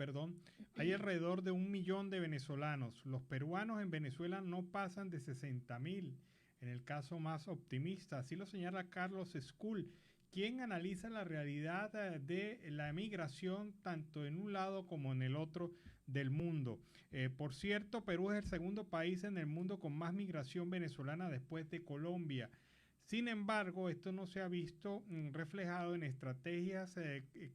hay alrededor de 1 millón de venezolanos. Los peruanos en Venezuela no pasan de 60.000, en el caso más optimista. Así lo señala Carlos Skull, quien analiza la realidad de la migración tanto en un lado como en el otro del mundo. Por cierto, Perú es el segundo país en el mundo con más migración venezolana después de Colombia. Sin embargo, esto no se ha visto reflejado en estrategias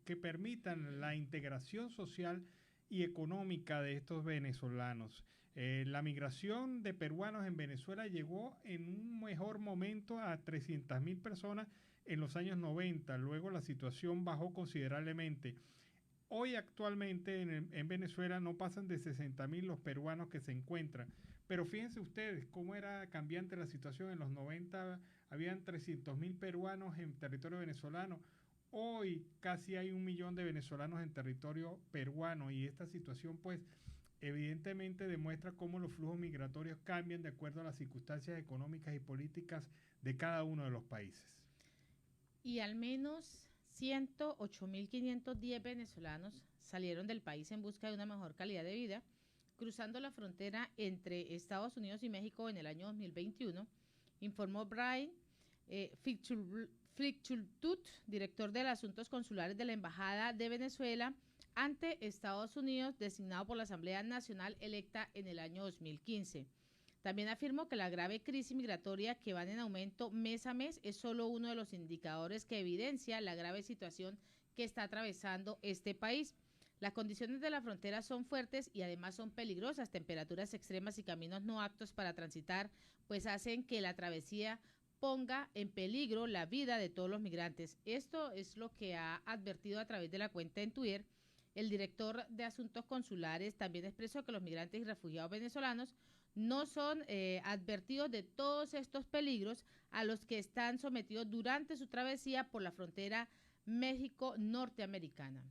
que permitan la integración social y económica de estos venezolanos. La migración de peruanos en Venezuela llegó en un mejor momento a 300.000 personas en los años 90. Luego la situación bajó considerablemente. Hoy actualmente en Venezuela no pasan de 60.000 los peruanos que se encuentran. Pero fíjense ustedes cómo era cambiante la situación. En los 90 habían 300.000 peruanos en territorio venezolano. Hoy casi hay 1 millón de venezolanos en territorio peruano, y esta situación pues evidentemente demuestra cómo los flujos migratorios cambian de acuerdo a las circunstancias económicas y políticas de cada uno de los países. Y al menos 108.510 venezolanos salieron del país en busca de una mejor calidad de vida, cruzando la frontera entre Estados Unidos y México en el año 2021, informó Brian Flichultut, director de Asuntos Consulares de la Embajada de Venezuela ante Estados Unidos, designado por la Asamblea Nacional electa en el año 2015. También afirmó que la grave crisis migratoria que va en aumento mes a mes es solo uno de los indicadores que evidencia la grave situación que está atravesando este país. Las condiciones de la frontera son fuertes y además son peligrosas. Temperaturas extremas y caminos no aptos para transitar pues hacen que la travesía ponga en peligro la vida de todos los migrantes. Esto es lo que ha advertido a través de la cuenta en Twitter. El director de Asuntos Consulares también expresó que los migrantes y refugiados venezolanos no son advertidos de todos estos peligros a los que están sometidos durante su travesía por la frontera México-norteamericana.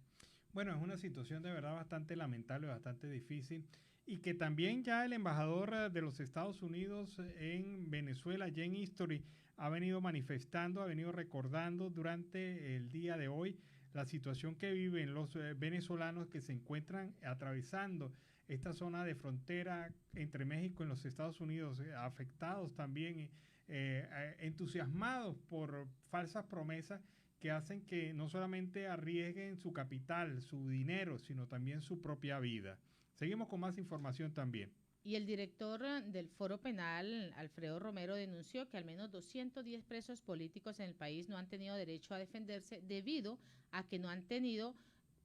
Bueno, es una situación de verdad bastante lamentable, bastante difícil, y que también ya el embajador de los Estados Unidos en Venezuela, Jane History, ha venido manifestando, ha venido recordando durante el día de hoy la situación que viven los venezolanos que se encuentran atravesando esta zona de frontera entre México y los Estados Unidos, afectados también, entusiasmados por falsas promesas que hacen que no solamente arriesguen su capital, su dinero, sino también su propia vida. Seguimos con más información también. Y el director del Foro Penal, Alfredo Romero, denunció que al menos 210 presos políticos en el país no han tenido derecho a defenderse debido a que no han tenido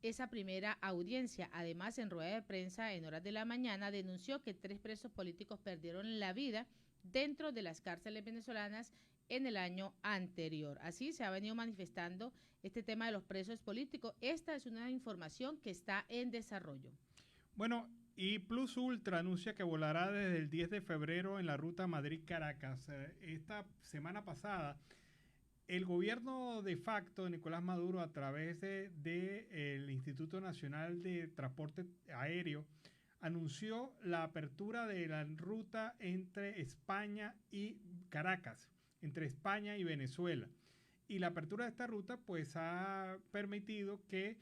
esa primera audiencia. Además, en rueda de prensa en horas de la mañana, denunció que 3 presos políticos perdieron la vida dentro de las cárceles venezolanas en el año anterior. Así se ha venido manifestando este tema de los presos políticos. Esta es una información que está en desarrollo. Bueno, y Plus Ultra anuncia que volará desde el 10 de febrero en la ruta Madrid-Caracas. Esta semana pasada, el gobierno de facto de Nicolás Maduro, a través del Instituto Nacional de Transporte Aéreo, anunció la apertura de la ruta entre España y Caracas, entre España y Venezuela. Y la apertura de esta ruta pues ha permitido que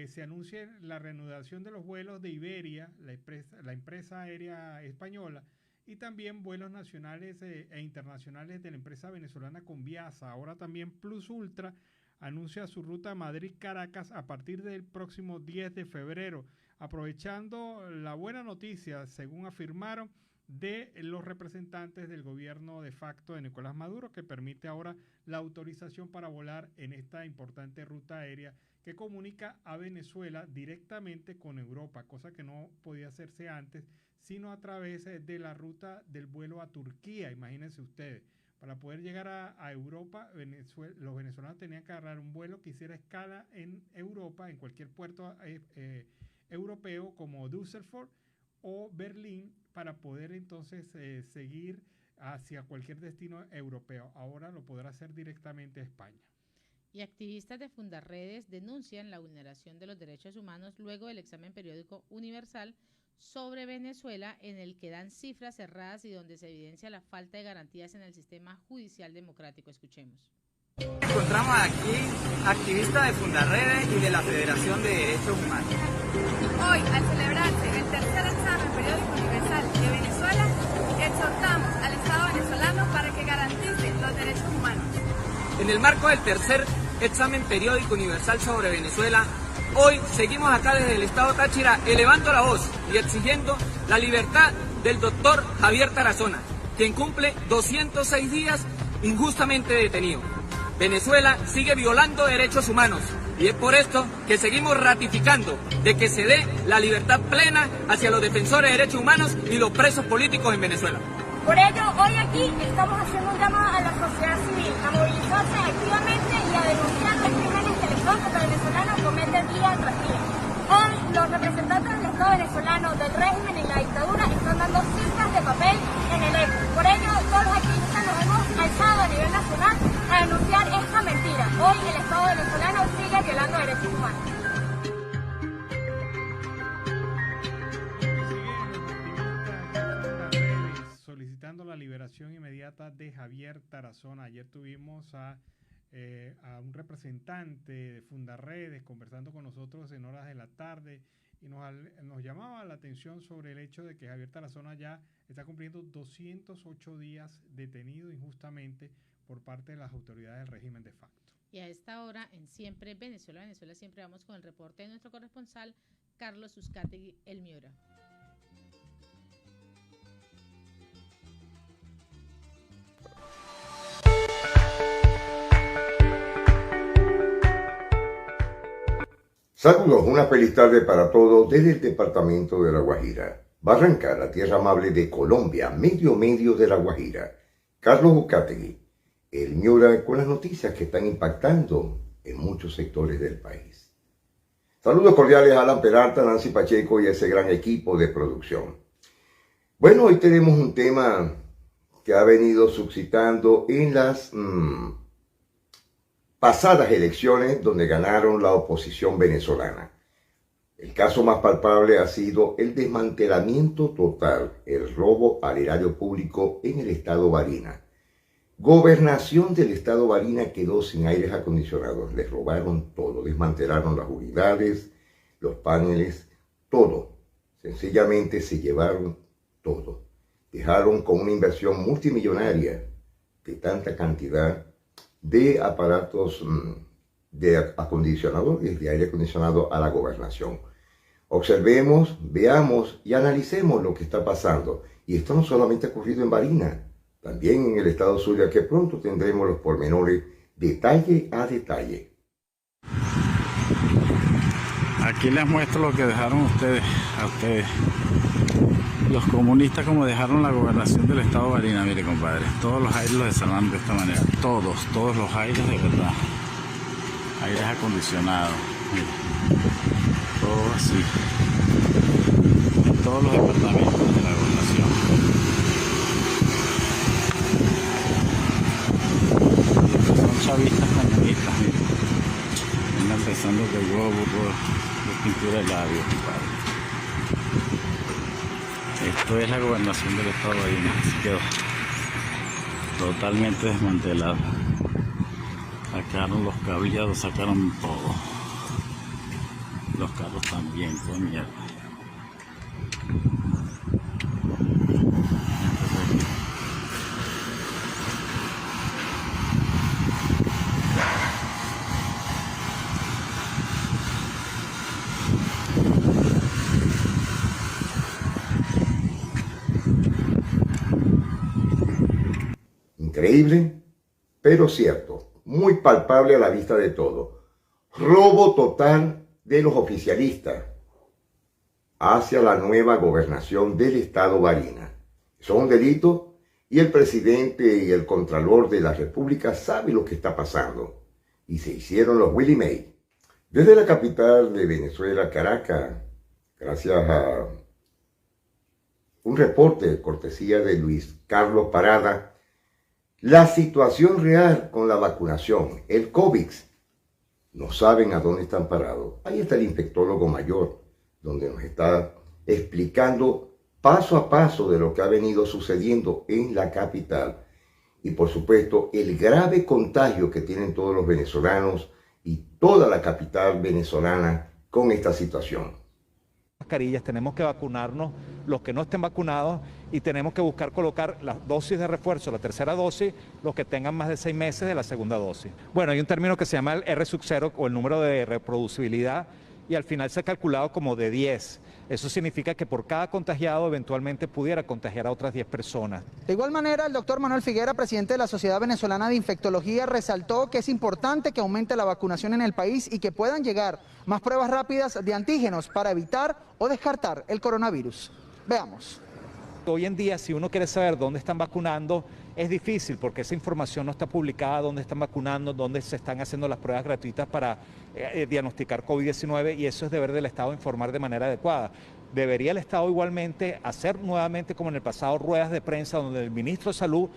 se anuncie la reanudación de los vuelos de Iberia, la empresa aérea española, y también vuelos nacionales e internacionales de la empresa venezolana Conviasa. Ahora también Plus Ultra anuncia su ruta Madrid-Caracas a partir del próximo 10 de febrero, aprovechando la buena noticia, según afirmaron, de los representantes del gobierno de facto de Nicolás Maduro, que permite ahora la autorización para volar en esta importante ruta aérea que comunica a Venezuela directamente con Europa, cosa que no podía hacerse antes, sino a través de la ruta del vuelo a Turquía. Imagínense ustedes, para poder llegar a Europa, los venezolanos tenían que agarrar un vuelo que hiciera escala en Europa, en cualquier puerto europeo como Düsseldorf o Berlín, para poder entonces seguir hacia cualquier destino europeo. Ahora lo podrá hacer directamente a España. Y activistas de Fundarredes denuncian la vulneración de los derechos humanos luego del examen periódico universal sobre Venezuela, en el que dan cifras cerradas y donde se evidencia la falta de garantías en el sistema judicial democrático. Escuchemos. Encontramos aquí activistas de Fundarredes y de la Federación de Derechos Humanos. Hoy, al celebrarse el tercer examen periódico universal de Venezuela, exhortamos al Estado venezolano para que garantice los derechos humanos. En el marco del tercer examen periódico universal sobre Venezuela, hoy seguimos acá desde el estado Táchira elevando la voz y exigiendo la libertad del doctor Javier Tarazona, quien cumple 206 días injustamente detenido. Venezuela sigue violando derechos humanos y es por esto que seguimos ratificando de que se dé la libertad plena hacia los defensores de derechos humanos y los presos políticos en Venezuela. Por ello, hoy aquí estamos haciendo un llamado a la sociedad civil a movilizarse activamente y a denunciar los crímenes que el Estado venezolano comete día tras día. Hoy, los representantes del Estado venezolano, del régimen y la dictadura están dando cifras de papel en el eco. Por ello, todos los activistas nos hemos alzado a nivel nacional a denunciar esta mentira. Hoy, el Estado venezolano sigue violando derechos humanos. Solicitando la liberación inmediata de Javier Tarazona. Ayer tuvimos a un representante de Fundarredes conversando con nosotros en horas de la tarde y nos llamaba la atención sobre el hecho de que Javier Tarazona ya está cumpliendo 208 días detenido injustamente por parte de las autoridades del régimen de facto. Y a esta hora en Siempre Venezuela, siempre vamos con el reporte de nuestro corresponsal Carlos Uzcategui, El Miura. Saludos, una feliz tarde para todos desde el departamento de La Guajira. Barranca, la tierra amable de Colombia, medio de La Guajira. Carlos Uzcategui, El Miura, con las noticias que están impactando en muchos sectores del país. Saludos cordiales a Alan Peralta, Nancy Pacheco y ese gran equipo de producción. Bueno, hoy tenemos un tema que ha venido suscitando en las pasadas elecciones donde ganaron la oposición venezolana. El caso más palpable ha sido el desmantelamiento total, el robo al erario público en el estado Barinas. Gobernación del estado Barinas quedó sin aires acondicionados, les robaron todo, desmantelaron las unidades, los paneles, todo. Sencillamente se llevaron todo. Dejaron con una inversión multimillonaria de tanta cantidad de aparatos de acondicionadores, de aire acondicionado a la gobernación. Observemos, veamos y analicemos lo que está pasando. Y esto no solamente ha ocurrido en Barinas, también en el estado Zulia, que pronto tendremos los pormenores detalle a detalle. Aquí les muestro lo que dejaron a ustedes, los comunistas, como dejaron la gobernación del estado Barinas. Mire, compadre, todos los aires los desarmaron de esta manera, todos los aires de verdad, aires acondicionados, mire, todo así, en todos los departamentos de la gobernación. Son chavistas comunistas, mire, andan pensando que el globo es pintura de labios, compadre. Esto es la gobernación del estado de Barinas, así quedó totalmente desmantelado. Sacaron los cableados, sacaron todo. Los carros también, con mierda. Increíble, pero cierto, muy palpable a la vista de todo. Robo total de los oficialistas hacia la nueva gobernación del estado Barinas. Eso es un delito y el presidente y el contralor de la república saben lo que está pasando. Y se hicieron los Willy May. Desde la capital de Venezuela, Caracas, gracias a un reporte de cortesía de Luis Carlos Parada, la situación real con la vacunación, el COVID, no saben a dónde están parados. Ahí está el infectólogo mayor, donde nos está explicando paso a paso de lo que ha venido sucediendo en la capital. Y por supuesto, el grave contagio que tienen todos los venezolanos y toda la capital venezolana con esta situación. mascarillas, tenemos que vacunarnos los que no estén vacunados y tenemos que buscar colocar las dosis de refuerzo, la tercera dosis, los que tengan más de 6 meses de la segunda dosis. Bueno, hay un término que se llama el R0 o el número de reproducibilidad y al final se ha calculado como de 10. Eso significa que por cada contagiado eventualmente pudiera contagiar a otras 10 personas. De igual manera, el doctor Manuel Figuera, presidente de la Sociedad Venezolana de Infectología, resaltó que es importante que aumente la vacunación en el país y que puedan llegar más pruebas rápidas de antígenos para evitar o descartar el coronavirus. Veamos. Hoy en día, si uno quiere saber dónde están vacunando, es difícil porque esa información no está publicada, dónde están vacunando, dónde se están haciendo las pruebas gratuitas para diagnosticar COVID-19 y eso es deber del Estado informar de manera adecuada. Debería el Estado igualmente hacer nuevamente como en el pasado ruedas de prensa donde el ministro de Salud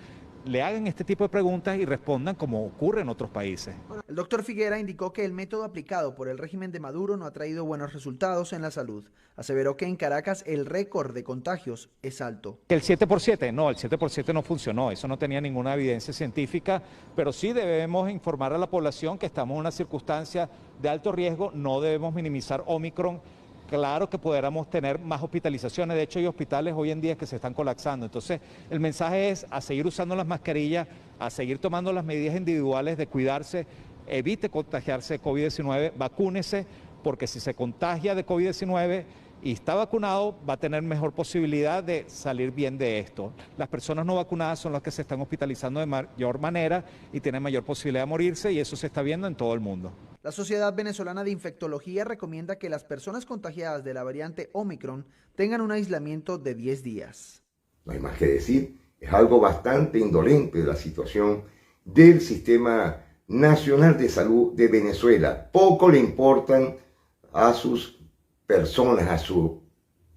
le hagan este tipo de preguntas y respondan como ocurre en otros países. El doctor Figuera indicó que el método aplicado por el régimen de Maduro no ha traído buenos resultados en la salud. Aseveró que en Caracas el récord de contagios es alto. El 7x7, no, el 7x7 no funcionó, eso no tenía ninguna evidencia científica, pero sí debemos informar a la población que estamos en una circunstancia de alto riesgo, no debemos minimizar Omicron. Claro que pudiéramos tener más hospitalizaciones, de hecho hay hospitales hoy en día que se están colapsando, entonces el mensaje es a seguir usando las mascarillas, a seguir tomando las medidas individuales de cuidarse, evite contagiarse de COVID-19, vacúnese, porque si se contagia de COVID-19 y está vacunado va a tener mejor posibilidad de salir bien de esto. Las personas no vacunadas son las que se están hospitalizando de mayor manera y tienen mayor posibilidad de morirse y eso se está viendo en todo el mundo. La Sociedad Venezolana de Infectología recomienda que las personas contagiadas de la variante Omicron tengan un aislamiento de 10 días. No hay más que decir, es algo bastante indolente la situación del Sistema Nacional de Salud de Venezuela. Poco le importan a sus personas, a su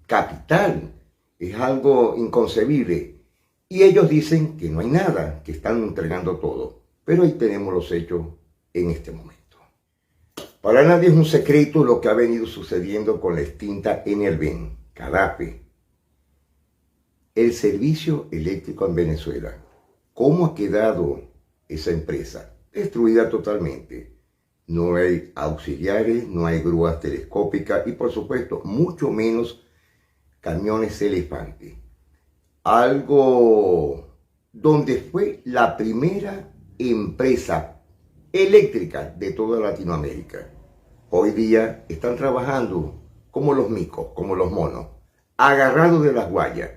capital. Es algo inconcebible. Y ellos dicen que no hay nada, que están entregando todo. Pero ahí tenemos los hechos en este momento. Para nadie es un secreto lo que ha venido sucediendo con la extinta Enerven, Cadape. El servicio eléctrico en Venezuela. ¿Cómo ha quedado esa empresa? Destruida totalmente. No hay auxiliares, no hay grúas telescópicas y por supuesto mucho menos camiones elefante. Algo donde fue la primera empresa eléctrica de toda Latinoamérica. Hoy día están trabajando como los micos, como los monos, agarrados de las guayas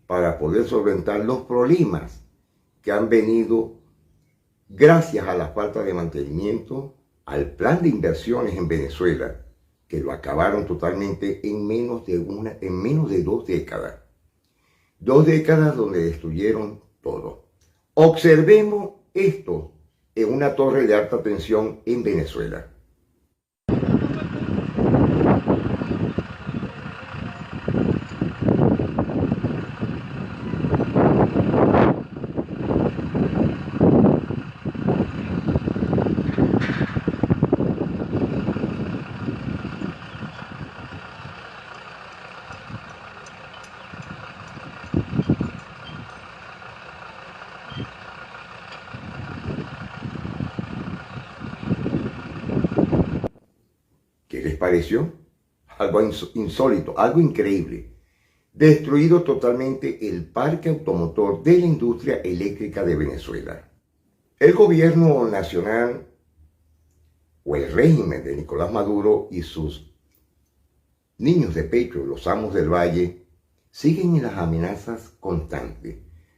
para poder solventar los problemas que han venido gracias a la falta de mantenimiento, al plan de inversiones en Venezuela, que lo acabaron totalmente en menos de 2 décadas. 2 décadas donde destruyeron todo. Observemos esto en una torre de alta tensión en Venezuela. ¿Qué les pareció? Algo insólito, algo increíble. Destruido totalmente el parque automotor de la industria eléctrica de Venezuela. El gobierno nacional o el régimen de Nicolás Maduro y sus niños de pecho, los amos del valle, siguen en las amenazas constantes.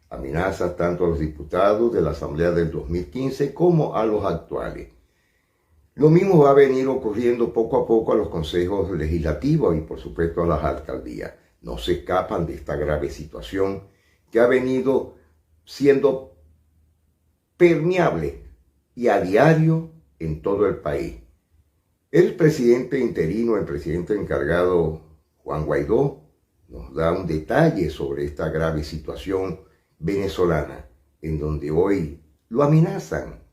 Amenazas tanto a los diputados de la Asamblea del 2015 como a los actuales. Lo mismo va a venir ocurriendo poco a poco a los consejos legislativos y por supuesto a las alcaldías. No se escapan de esta grave situación que ha venido siendo permeable y a diario en todo el país. El presidente interino, el presidente encargado Juan Guaidó, nos da un detalle sobre esta grave situación venezolana, en donde hoy lo amenazan.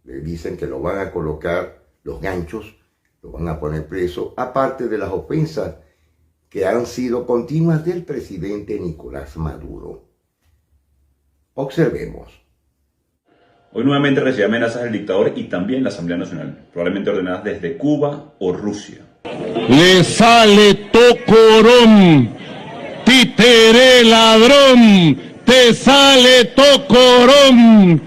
Le dicen que lo van a colocar los ganchos, lo van a poner preso, aparte de las ofensas que han sido continuas del presidente Nicolás Maduro. Observemos. Hoy nuevamente recibe amenazas del dictador y también la Asamblea Nacional, probablemente ordenadas desde Cuba o Rusia. Le sale tocorón, títere ladrón, te sale tocorón,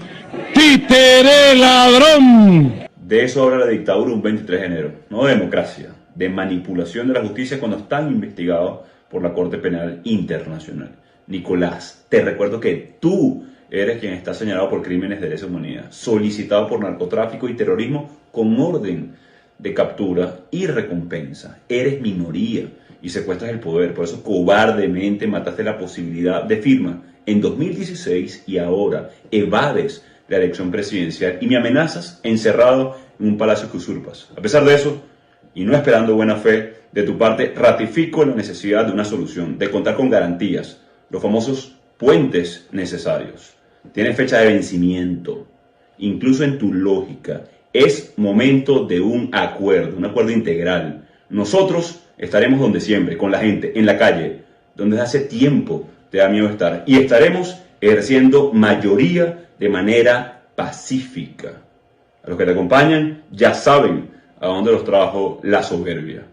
títere ladrón. De eso habla la dictadura un 23 de enero, no de democracia, de manipulación de la justicia cuando están investigados por la Corte Penal Internacional. Nicolás, te recuerdo que tú eres quien está señalado por crímenes de lesa humanidad, solicitado por narcotráfico y terrorismo con orden de captura y recompensa. Eres minoría y secuestras el poder, por eso cobardemente mataste la posibilidad de firma en 2016 y ahora evades la elección presidencial y me amenazas encerrado en un palacio que usurpas. A pesar de eso, y no esperando buena fe de tu parte, ratifico la necesidad de una solución, de contar con garantías, los famosos puentes necesarios. Tiene fecha de vencimiento, incluso en tu lógica. Es momento de un acuerdo integral. Nosotros estaremos donde siempre, con la gente, en la calle, donde hace tiempo te da miedo estar. Y estaremos ejerciendo mayoría de manera pacífica. A los que te acompañan ya saben a dónde los trajo la soberbia,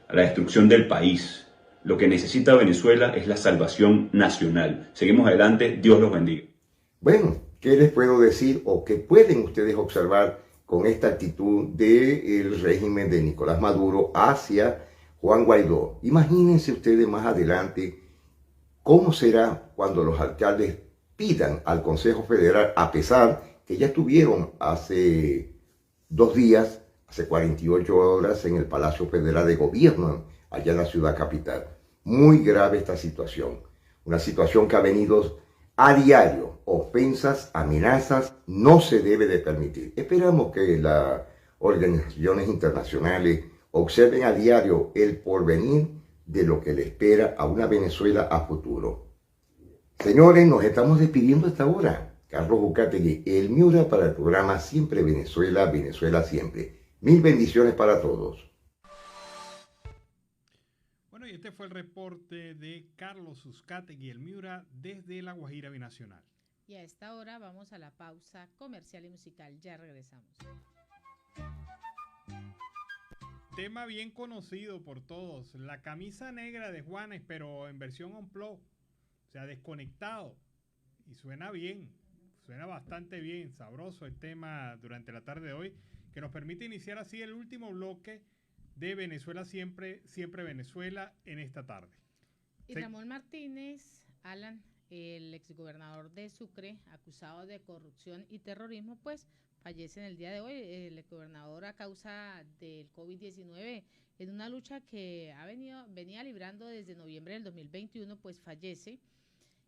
a la destrucción del país. Lo que necesita Venezuela es la salvación nacional. Seguimos adelante, Dios los bendiga. Bueno, ¿qué les puedo decir o qué pueden ustedes observar con esta actitud del régimen de Nicolás Maduro hacia Juan Guaidó? Imagínense ustedes más adelante cómo será cuando los alcaldes pidan al Consejo Federal, a pesar que ya estuvieron hace 2 días, hace 48 horas en el Palacio Federal de Gobierno, allá en la ciudad capital. Muy grave esta situación, una situación que ha venido a diario, ofensas, amenazas, no se debe de permitir. Esperamos que las organizaciones internacionales observen a diario el porvenir de lo que le espera a una Venezuela a futuro. Señores, nos estamos despidiendo hasta ahora. Carlos Uzcategui, el Miura para el programa Siempre Venezuela, Venezuela Siempre. Mil bendiciones para todos. Bueno, y este fue el reporte de Carlos Uzcategui, el Miura, desde La Guajira Binacional. Y a esta hora vamos a la pausa comercial y musical. Ya regresamos. Tema bien conocido por todos, la camisa negra de Juanes, pero en versión unplugged, o sea, desconectado. Y suena bien, suena bastante bien, sabroso el tema durante la tarde de hoy, que nos permite iniciar así el último bloque de Venezuela Siempre, Siempre Venezuela en esta tarde. Y Ramón Martínez, Alan, el exgobernador de Sucre, acusado de corrupción y terrorismo, pues fallece en el día de hoy. El exgobernador, a causa del COVID-19, en una lucha que venía librando desde noviembre del 2021, pues fallece.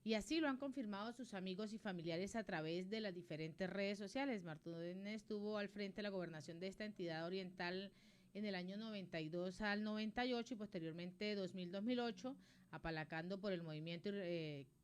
Y así lo han confirmado sus amigos y familiares a través de las diferentes redes sociales. Martínez estuvo al frente de la gobernación de esta entidad oriental en el año 92 al 98 y posteriormente 2000-2008, apalacando por el movimiento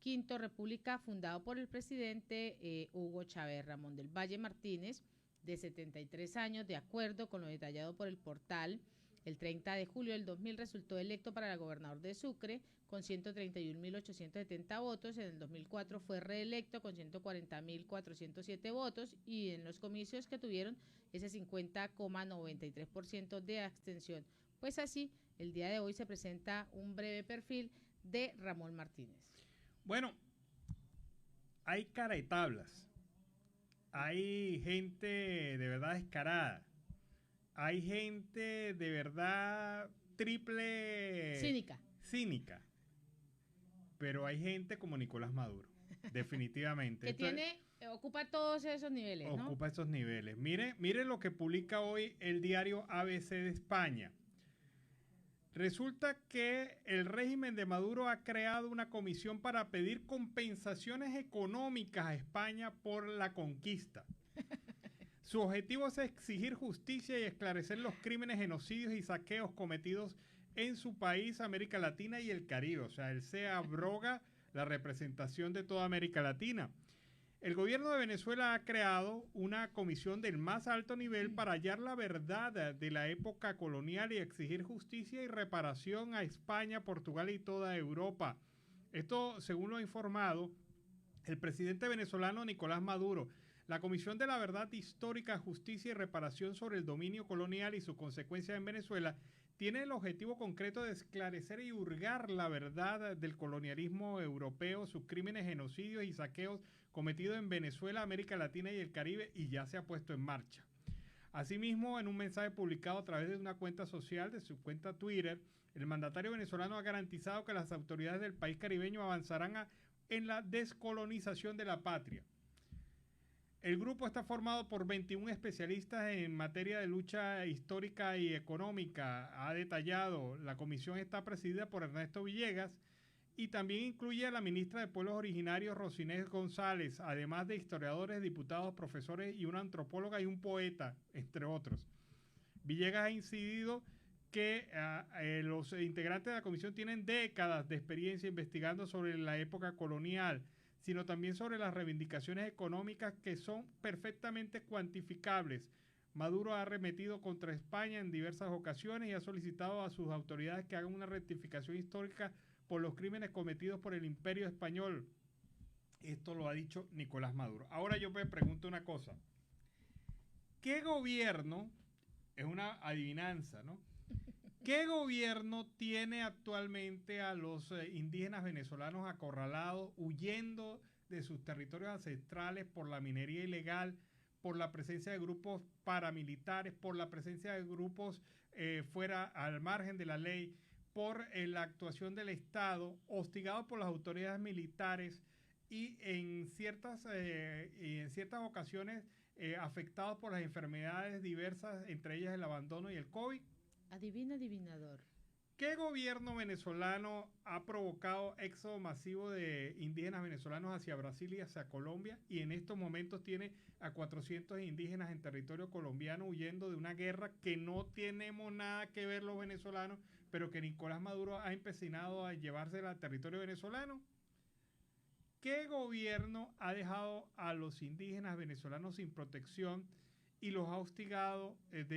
Quinto República, fundado por el presidente Hugo Chávez. Ramón del Valle Martínez, de 73 años, de acuerdo con lo detallado por el portal, el 30 de julio del 2000 resultó electo para el gobernador de Sucre con 131.870 votos. En el 2004 fue reelecto con 140.407 votos y en los comicios que tuvieron ese 50,93% de abstención. Pues así, el día de hoy se presenta un breve perfil de Ramón Martínez. Bueno, hay cara y tablas, hay gente de verdad descarada, hay gente de verdad triple cínica, pero hay gente como Nicolás Maduro, definitivamente. Que ocupa todos esos niveles, ¿no? Ocupa esos niveles. Mire lo que publica hoy el diario ABC de España. Resulta que el régimen de Maduro ha creado una comisión para pedir compensaciones económicas a España por la conquista. Su objetivo es exigir justicia y esclarecer los crímenes, genocidios y saqueos cometidos en su país, América Latina y el Caribe. O sea, él se abroga la representación de toda América Latina. El gobierno de Venezuela ha creado una comisión del más alto nivel para hallar la verdad de la época colonial y exigir justicia y reparación a España, Portugal y toda Europa. Esto, según lo ha informado el presidente venezolano Nicolás Maduro. La Comisión de la Verdad Histórica, Justicia y Reparación sobre el Dominio Colonial y sus consecuencias en Venezuela tiene el objetivo concreto de esclarecer y hurgar la verdad del colonialismo europeo, sus crímenes, genocidios y saqueos cometidos en Venezuela, América Latina y el Caribe, y ya se ha puesto en marcha. Asimismo, en un mensaje publicado a través de una cuenta social, de su cuenta Twitter, el mandatario venezolano ha garantizado que las autoridades del país caribeño avanzarán en la descolonización de la patria. El grupo está formado por 21 especialistas en materia de lucha histórica y económica. Ha detallado, la comisión está presidida por Ernesto Villegas y también incluye a la ministra de Pueblos Originarios, Rosinés González, además de historiadores, diputados, profesores y una antropóloga y un poeta, entre otros. Villegas ha incidido que los integrantes de la comisión tienen décadas de experiencia investigando sobre la época colonial, sino también sobre las reivindicaciones económicas que son perfectamente cuantificables. Maduro ha arremetido contra España en diversas ocasiones y ha solicitado a sus autoridades que hagan una rectificación histórica por los crímenes cometidos por el Imperio Español. Esto lo ha dicho Nicolás Maduro. Ahora yo me pregunto una cosa. ¿Qué gobierno, es una adivinanza, ¿no? ¿Qué gobierno tiene actualmente a los indígenas venezolanos acorralados, huyendo de sus territorios ancestrales por la minería ilegal, por la presencia de grupos paramilitares, por la presencia de grupos fuera al margen de la ley, por la actuación del Estado, hostigados por las autoridades militares y en ciertas ocasiones afectados por las enfermedades diversas, entre ellas el abandono y el COVID? Adivina, adivinador. ¿Qué gobierno venezolano ha provocado éxodo masivo de indígenas venezolanos hacia Brasil y hacia Colombia? Y en estos momentos tiene a 400 indígenas en territorio colombiano huyendo de una guerra que no tenemos nada que ver los venezolanos, pero que Nicolás Maduro ha empecinado a llevársela al territorio venezolano. ¿Qué gobierno ha dejado a los indígenas venezolanos sin protección y los ha hostigado de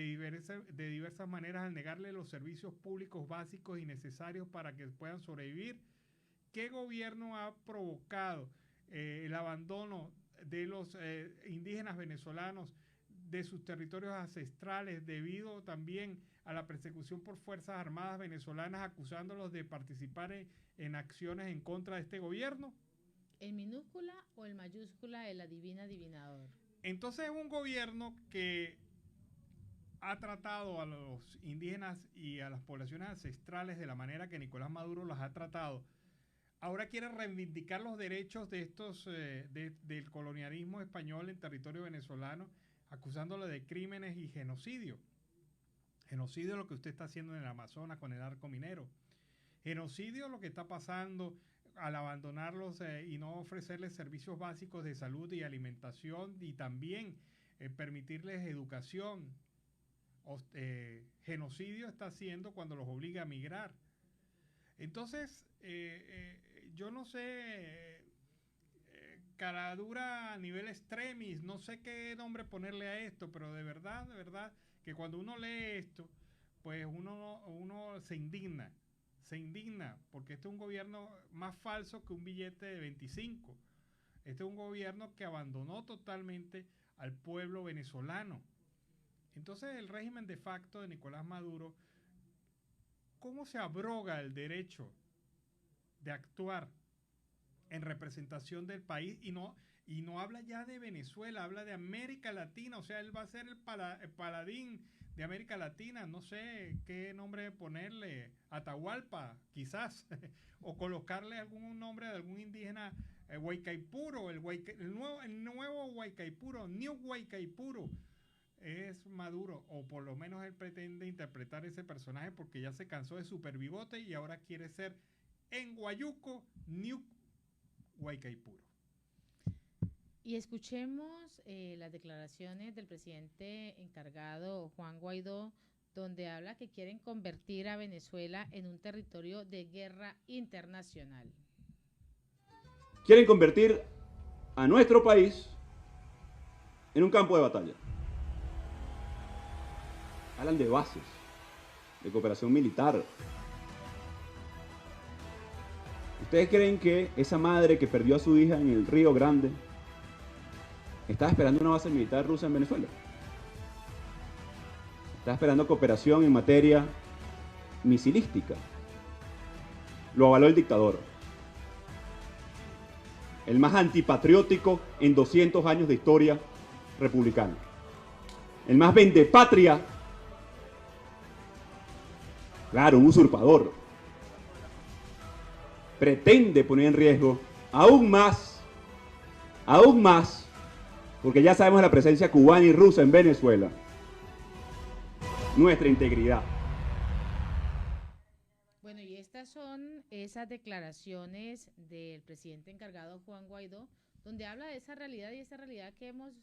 diversas maneras al negarle los servicios públicos básicos y necesarios para que puedan sobrevivir? ¿Qué gobierno ha provocado el abandono de los indígenas venezolanos de sus territorios ancestrales debido también a la persecución por Fuerzas Armadas venezolanas, acusándolos de participar en acciones en contra de este gobierno? ¿El minúscula o el mayúscula el adivina adivinador? Entonces es un gobierno que ha tratado a los indígenas y a las poblaciones ancestrales de la manera que Nicolás Maduro las ha tratado. Ahora quiere reivindicar los derechos de estos del colonialismo español en territorio venezolano, acusándole de crímenes y genocidio. Genocidio es lo que usted está haciendo en el Amazonas con el arco minero. Genocidio es lo que está pasando al abandonarlos y no ofrecerles servicios básicos de salud y alimentación y también permitirles educación. Genocidio está haciendo cuando los obliga a migrar. Entonces, yo no sé, caradura a nivel extremis, no sé qué nombre ponerle a esto, pero de verdad, que cuando uno lee esto, pues uno se indigna porque este es un gobierno más falso que un billete de 25. Este es un gobierno que abandonó totalmente al pueblo venezolano. Entonces el régimen de facto de Nicolás Maduro, ¿cómo se abroga el derecho de actuar en representación del país? Y no habla ya de Venezuela, habla de América Latina. O sea, él va a ser el paladín de América Latina, no sé qué nombre ponerle, Atahualpa, quizás, o colocarle algún nombre de algún indígena, Huaycaipuro, el nuevo Huaycaipuro, New Huaycaipuro, es Maduro, o por lo menos él pretende interpretar ese personaje porque ya se cansó de Supervivote y ahora quiere ser en Guayuco, New Huaycaipuro. Y escuchemos las declaraciones del presidente encargado, Juan Guaidó, donde habla que quieren convertir a Venezuela en un territorio de guerra internacional. Quieren convertir a nuestro país en un campo de batalla. Hablan de bases, de cooperación militar. ¿Ustedes creen que esa madre que perdió a su hija en el Río Grande estaba esperando una base militar rusa en Venezuela? Estaba esperando cooperación en materia misilística. Lo avaló el dictador. El más antipatriótico en 200 años de historia republicana. El más vendepatria. Claro, un usurpador. Pretende poner en riesgo aún más, porque ya sabemos la presencia cubana y rusa en Venezuela, nuestra integridad. Bueno, y estas son esas declaraciones del presidente encargado Juan Guaidó, donde habla de esa realidad y esa realidad que hemos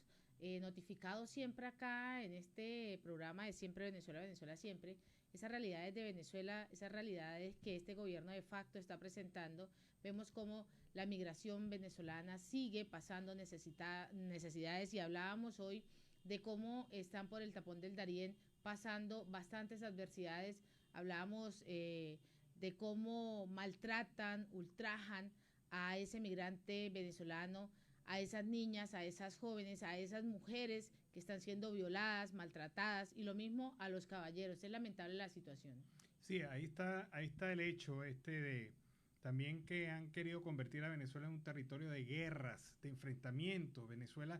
notificado siempre acá en este programa de Siempre Venezuela, Venezuela Siempre, esas realidades de Venezuela, esas realidades que este gobierno de facto está presentando. Vemos cómo la migración venezolana sigue pasando necesidades y hablábamos hoy de cómo están por el tapón del Darién pasando bastantes adversidades. Hablábamos de cómo maltratan, ultrajan a ese migrante venezolano, a esas niñas, a esas jóvenes, a esas mujeres que están siendo violadas, maltratadas, y lo mismo a los caballeros. Es lamentable la situación. Sí, ahí está el hecho de también que han querido convertir a Venezuela en un territorio de guerras, de enfrentamientos. Venezuela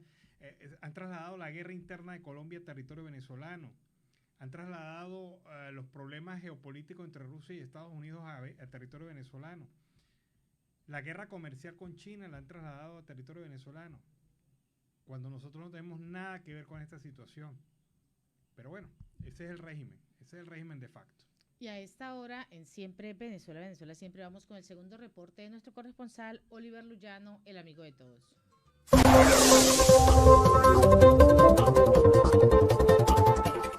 han trasladado la guerra interna de Colombia a territorio venezolano. Han trasladado los problemas geopolíticos entre Rusia y Estados Unidos a territorio venezolano. La guerra comercial con China la han trasladado a territorio venezolano, cuando nosotros no tenemos nada que ver con esta situación. Pero bueno, ese es el régimen de facto. Y a esta hora, en Siempre Venezuela, Venezuela Siempre, vamos con el segundo reporte de nuestro corresponsal, Oliver Luyano, el amigo de todos.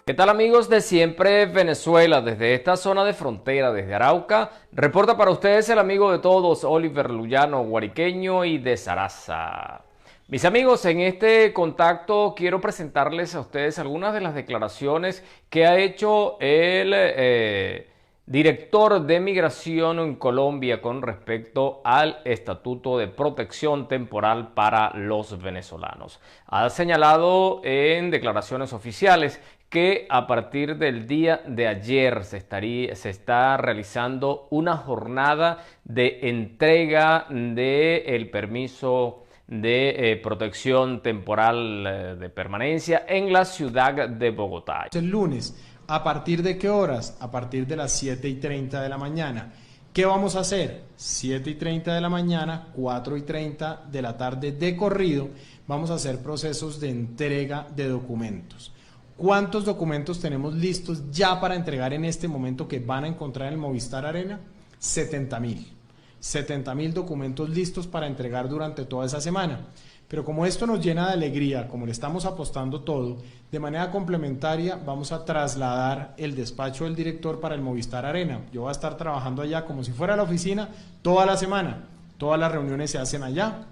¿Qué tal, amigos de Siempre Venezuela? Desde esta zona de frontera, desde Arauca, reporta para ustedes el amigo de todos, Oliver Luyano, guariqueño y de Zaraza. Mis amigos, en este contacto quiero presentarles a ustedes algunas de las declaraciones que ha hecho el director de Migración en Colombia con respecto al Estatuto de Protección Temporal para los venezolanos. Ha señalado en declaraciones oficiales que a partir del día de ayer se está realizando una jornada de entrega del permiso de protección temporal de permanencia en la ciudad de Bogotá. El lunes, ¿a partir de qué horas? A partir de las 7:30 de la mañana. ¿Qué vamos a hacer? 7:30 de la mañana, 4:30 de la tarde de corrido, vamos a hacer procesos de entrega de documentos. ¿Cuántos documentos tenemos listos ya para entregar en este momento que van a encontrar en el Movistar Arena? 70,000. 70,000 documentos listos para entregar durante toda esa semana. Pero como esto nos llena de alegría, como le estamos apostando todo, de manera complementaria vamos a trasladar el despacho del director para el Movistar Arena. Yo voy a estar trabajando allá como si fuera la oficina toda la semana. Todas las reuniones se hacen allá,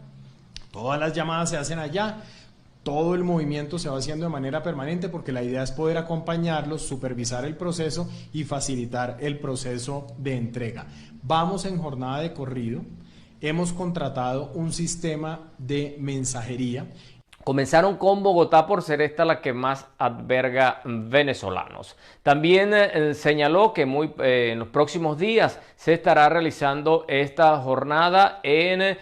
todas las llamadas se hacen allá. Todo el movimiento se va haciendo de manera permanente porque la idea es poder acompañarlos, supervisar el proceso y facilitar el proceso de entrega. Vamos en jornada de corrido, hemos contratado un sistema de mensajería. Comenzaron con Bogotá por ser esta la que más alberga venezolanos. También señaló que en los próximos días se estará realizando esta jornada en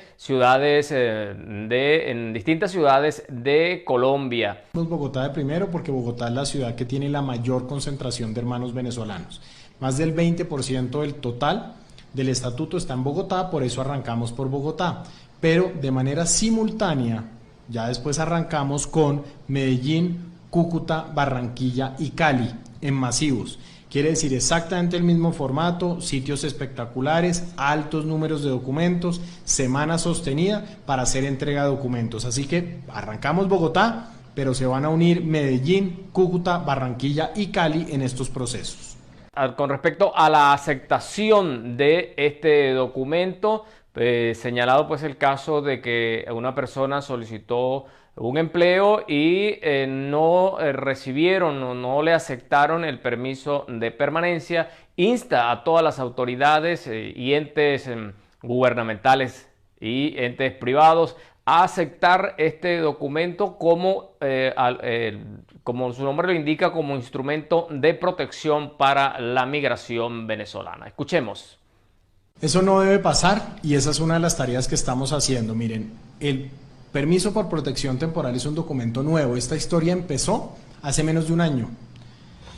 distintas ciudades de Colombia. Bogotá de primero porque Bogotá es la ciudad que tiene la mayor concentración de hermanos venezolanos. Más del 20% del total del estatuto está en Bogotá, por eso arrancamos por Bogotá. Pero de manera simultánea, ya después arrancamos con Medellín, Cúcuta, Barranquilla y Cali en masivos. Quiere decir exactamente el mismo formato, sitios espectaculares, altos números de documentos, semana sostenida para hacer entrega de documentos. Así que arrancamos Bogotá, pero se van a unir Medellín, Cúcuta, Barranquilla y Cali en estos procesos. Con respecto a la aceptación de este documento, señalado pues el caso de que una persona solicitó un empleo y no recibieron o no le aceptaron el permiso de permanencia, insta a todas las autoridades y entes gubernamentales y entes privados a aceptar este documento como, como su nombre lo indica, como instrumento de protección para la migración venezolana. Escuchemos. Eso no debe pasar y esa es una de las tareas que estamos haciendo. Miren, el permiso por protección temporal es un documento nuevo. Esta historia empezó hace menos de un año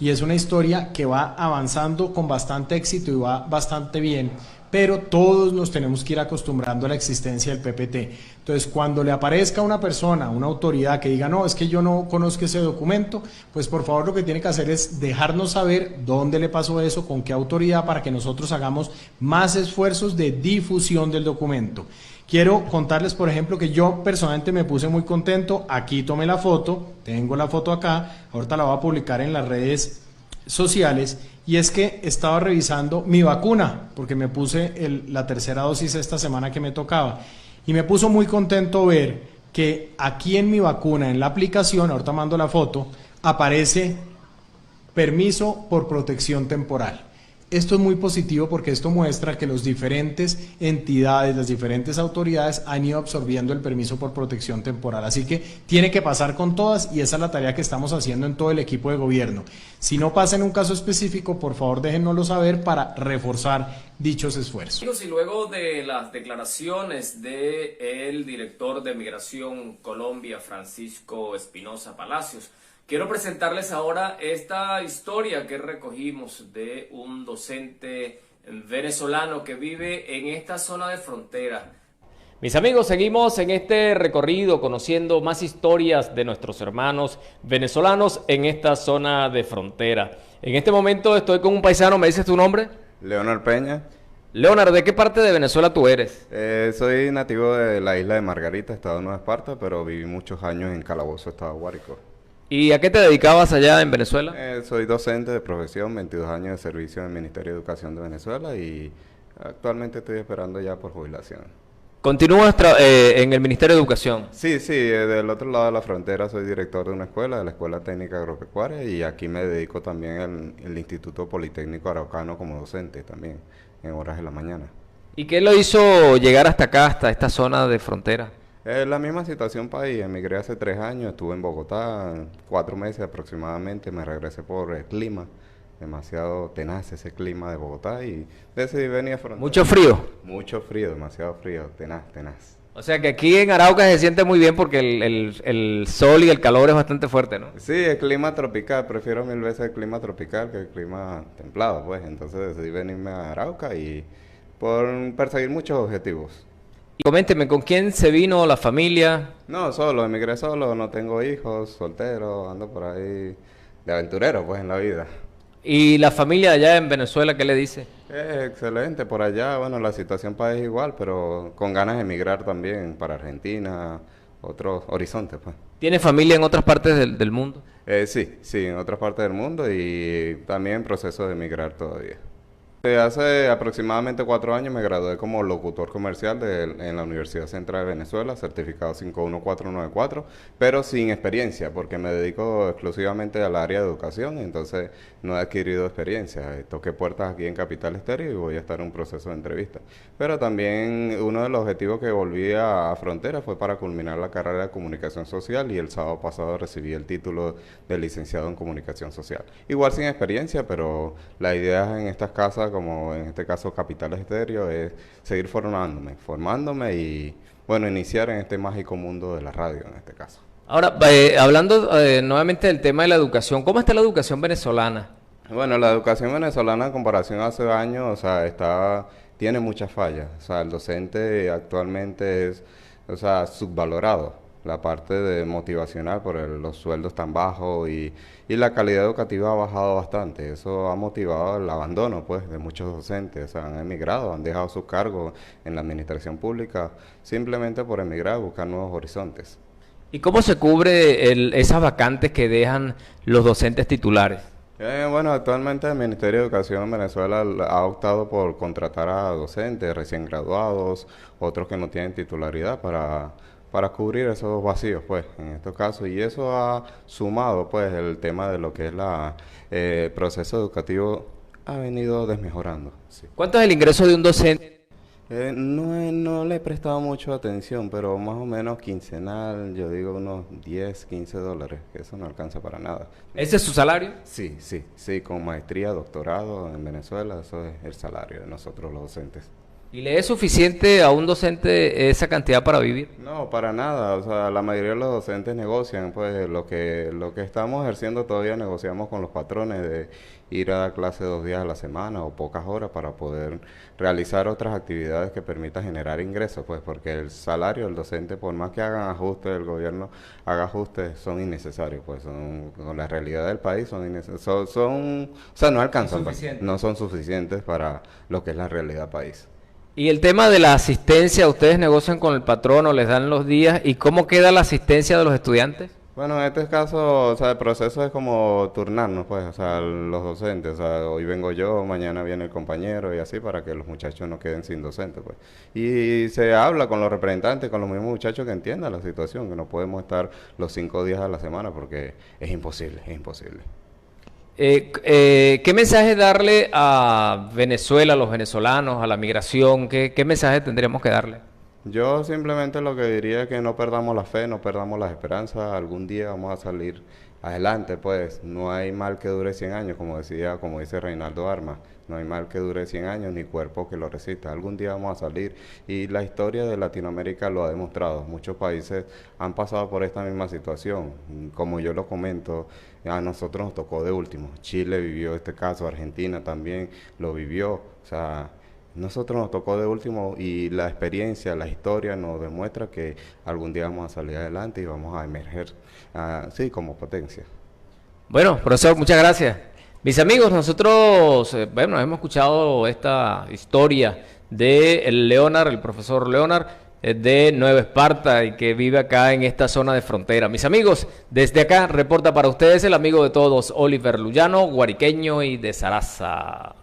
y es una historia que va avanzando con bastante éxito y va bastante bien, pero todos nos tenemos que ir acostumbrando a la existencia del PPT. Entonces, cuando le aparezca una persona, una autoridad que diga, no, es que yo no conozco ese documento, pues por favor lo que tiene que hacer es dejarnos saber dónde le pasó eso, con qué autoridad, para que nosotros hagamos más esfuerzos de difusión del documento. Quiero contarles, por ejemplo, que yo personalmente me puse muy contento. Aquí tomé la foto, tengo la foto acá, ahorita la voy a publicar en las redes sociales, y es que estaba revisando mi vacuna, porque me puse la tercera dosis esta semana que me tocaba, y me puso muy contento ver que aquí en mi vacuna, en la aplicación, ahorita mando la foto, aparece permiso por protección temporal. Esto es muy positivo porque esto muestra que las diferentes entidades, las diferentes autoridades han ido absorbiendo el permiso por protección temporal. Así que tiene que pasar con todas y esa es la tarea que estamos haciendo en todo el equipo de gobierno. Si no pasa en un caso específico, por favor déjennoslo saber para reforzar dichos esfuerzos. Y luego de las declaraciones del director de Migración Colombia, Francisco Espinosa Palacios, quiero presentarles ahora esta historia que recogimos de un docente venezolano que vive en esta zona de frontera. Mis amigos, seguimos en este recorrido conociendo más historias de nuestros hermanos venezolanos en esta zona de frontera. En este momento estoy con un paisano, ¿me dices tu nombre? Leonard Peña. Leonard, ¿de qué parte de Venezuela tú eres? Soy nativo de la isla de Margarita, estado de Nueva Esparta, pero viví muchos años en Calabozo, estado de Guárico. ¿Y a qué te dedicabas allá en Venezuela? Soy docente de profesión, 22 años de servicio en el Ministerio de Educación de Venezuela y actualmente estoy esperando ya por jubilación. ¿Continúas en el Ministerio de Educación? Sí, del otro lado de la frontera soy director de una escuela, de la Escuela Técnica Agropecuaria, y aquí me dedico también al el Instituto Politécnico Araucano como docente también, en horas de la mañana. ¿Y qué lo hizo llegar hasta acá, hasta esta zona de frontera? La misma situación país, emigré hace 3 años, estuve en Bogotá 4 meses aproximadamente, me regresé por el clima, demasiado tenaz ese clima de Bogotá y decidí venir a frontera. ¿Mucho frío? Mucho frío, demasiado frío, tenaz. O sea que aquí en Arauca se siente muy bien porque el sol y el calor es bastante fuerte, ¿no? Sí, el clima tropical, prefiero 1000 veces el clima tropical que el clima templado, pues, entonces decidí venirme a Arauca y por perseguir muchos objetivos. Y coménteme, ¿con quién se vino la familia? No, solo, emigré solo, no tengo hijos, soltero, ando por ahí de aventurero, pues, en la vida. ¿Y la familia allá en Venezuela qué le dice? Excelente, por allá, bueno, la situación país es igual, pero con ganas de emigrar también para Argentina, otros horizontes, pues. ¿Tiene familia en otras partes del mundo? Sí, en otras partes del mundo y también en proceso de emigrar todavía. Hace aproximadamente 4 años me gradué como locutor comercial en la Universidad Central de Venezuela, certificado 51494, pero sin experiencia, porque me dedico exclusivamente al área de educación, entonces no he adquirido experiencia. Toqué puertas aquí en Capital Estéreo y voy a estar en un proceso de entrevista. Pero también uno de los objetivos que volví a Frontera fue para culminar la carrera de Comunicación Social y el sábado pasado recibí el título de licenciado en Comunicación Social. Igual sin experiencia, pero la idea en estas casas, como en este caso Capital Estéreo, es seguir formándome y, bueno, iniciar en este mágico mundo de la radio en este caso. Ahora, hablando nuevamente del tema de la educación, ¿cómo está la educación venezolana? Bueno, la educación venezolana en comparación a hace años, o sea, tiene muchas fallas. O sea, el docente actualmente es, subvalorado. La parte de motivacional por los sueldos tan bajos y la calidad educativa ha bajado bastante. Eso ha motivado el abandono, pues, de muchos docentes. O sea, han emigrado, han dejado sus cargos en la administración pública simplemente por emigrar, buscar nuevos horizontes. ¿Y cómo se cubre esas vacantes que dejan los docentes titulares? Bueno, actualmente el Ministerio de Educación en Venezuela ha optado por contratar a docentes recién graduados, otros que no tienen titularidad para cubrir esos vacíos, pues, en estos casos. Y eso ha sumado, pues, el tema de lo que es el proceso educativo ha venido desmejorando. Sí. ¿Cuánto es el ingreso de un docente? No le he prestado mucho atención, pero más o menos quincenal, yo digo unos 10, 15 dólares, que eso no alcanza para nada. ¿Ese es su salario? Sí, con maestría, doctorado en Venezuela, eso es el salario de nosotros los docentes. ¿Y le es suficiente a un docente esa cantidad para vivir? No, para nada. O sea, la mayoría de los docentes negocian, pues lo que estamos ejerciendo todavía negociamos con los patrones de ir a dar clase 2 días a la semana o pocas horas para poder realizar otras actividades que permitan generar ingresos, pues porque el salario del docente, por más que hagan ajustes, el gobierno haga ajustes, son innecesarios, pues con la realidad del país son innecesarios, o sea, no alcanzan, no son suficientes para lo que es la realidad país. Y el tema de la asistencia, ¿ustedes negocian con el patrono, les dan los días? ¿Y cómo queda la asistencia de los estudiantes? Bueno, en este caso, o sea, el proceso es como turnarnos, pues, o sea, los docentes, o sea, hoy vengo yo, mañana viene el compañero y así para que los muchachos no queden sin docente, pues. Y se habla con los representantes, con los mismos muchachos que entiendan la situación, que no podemos estar los 5 días a la semana porque es imposible, es imposible. ¿Qué mensaje darle a Venezuela, a los venezolanos, a la migración? ¿Qué mensaje tendríamos que darle? Yo simplemente lo que diría es que no perdamos la fe, no perdamos las esperanzas, algún día vamos a salir adelante, pues no hay mal que dure 100 años, como dice Reinaldo Armas, no hay mal que dure 100 años ni cuerpo que lo resista, algún día vamos a salir y la historia de Latinoamérica lo ha demostrado, muchos países han pasado por esta misma situación, como yo lo comento, a nosotros nos tocó de último, Chile vivió este caso, Argentina también lo vivió, o sea, nosotros nos tocó de último y la experiencia, la historia nos demuestra que algún día vamos a salir adelante y vamos a emerger, sí, como potencia. Bueno, profesor, muchas gracias. Mis amigos, nosotros, hemos escuchado esta historia de el profesor Leonard, de Nueva Esparta y que vive acá en esta zona de frontera. Mis amigos, desde acá reporta para ustedes el amigo de todos, Oliver Lullano, guariqueño y de Zaraza.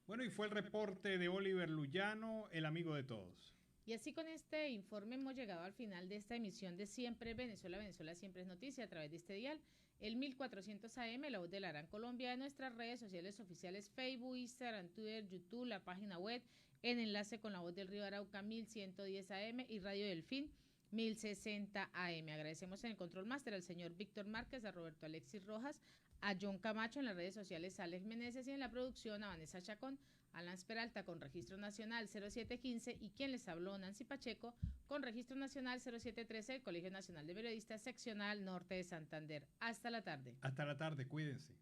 Bueno, y fue el reporte de Oliver Lullano, el amigo de todos. Y así con este informe hemos llegado al final de esta emisión de Siempre Venezuela, Venezuela Siempre es Noticia a través de este dial, el 1400 AM, La Voz de la Gran Colombia, en nuestras redes sociales oficiales Facebook, Instagram, Twitter, YouTube, la página web, en enlace con La Voz del Río Arauca 1110 AM y Radio Delfín 1060 AM. Agradecemos en el control máster al señor Víctor Márquez, a Roberto Alexis Rojas, a John Camacho, en las redes sociales a Alex Meneses y en la producción a Vanessa Chacón, a Lance Peralta con Registro Nacional 0715 y quien les habló, Nancy Pacheco, con Registro Nacional 0713, el Colegio Nacional de Periodistas Seccional Norte de Santander. Hasta la tarde. Hasta la tarde, cuídense.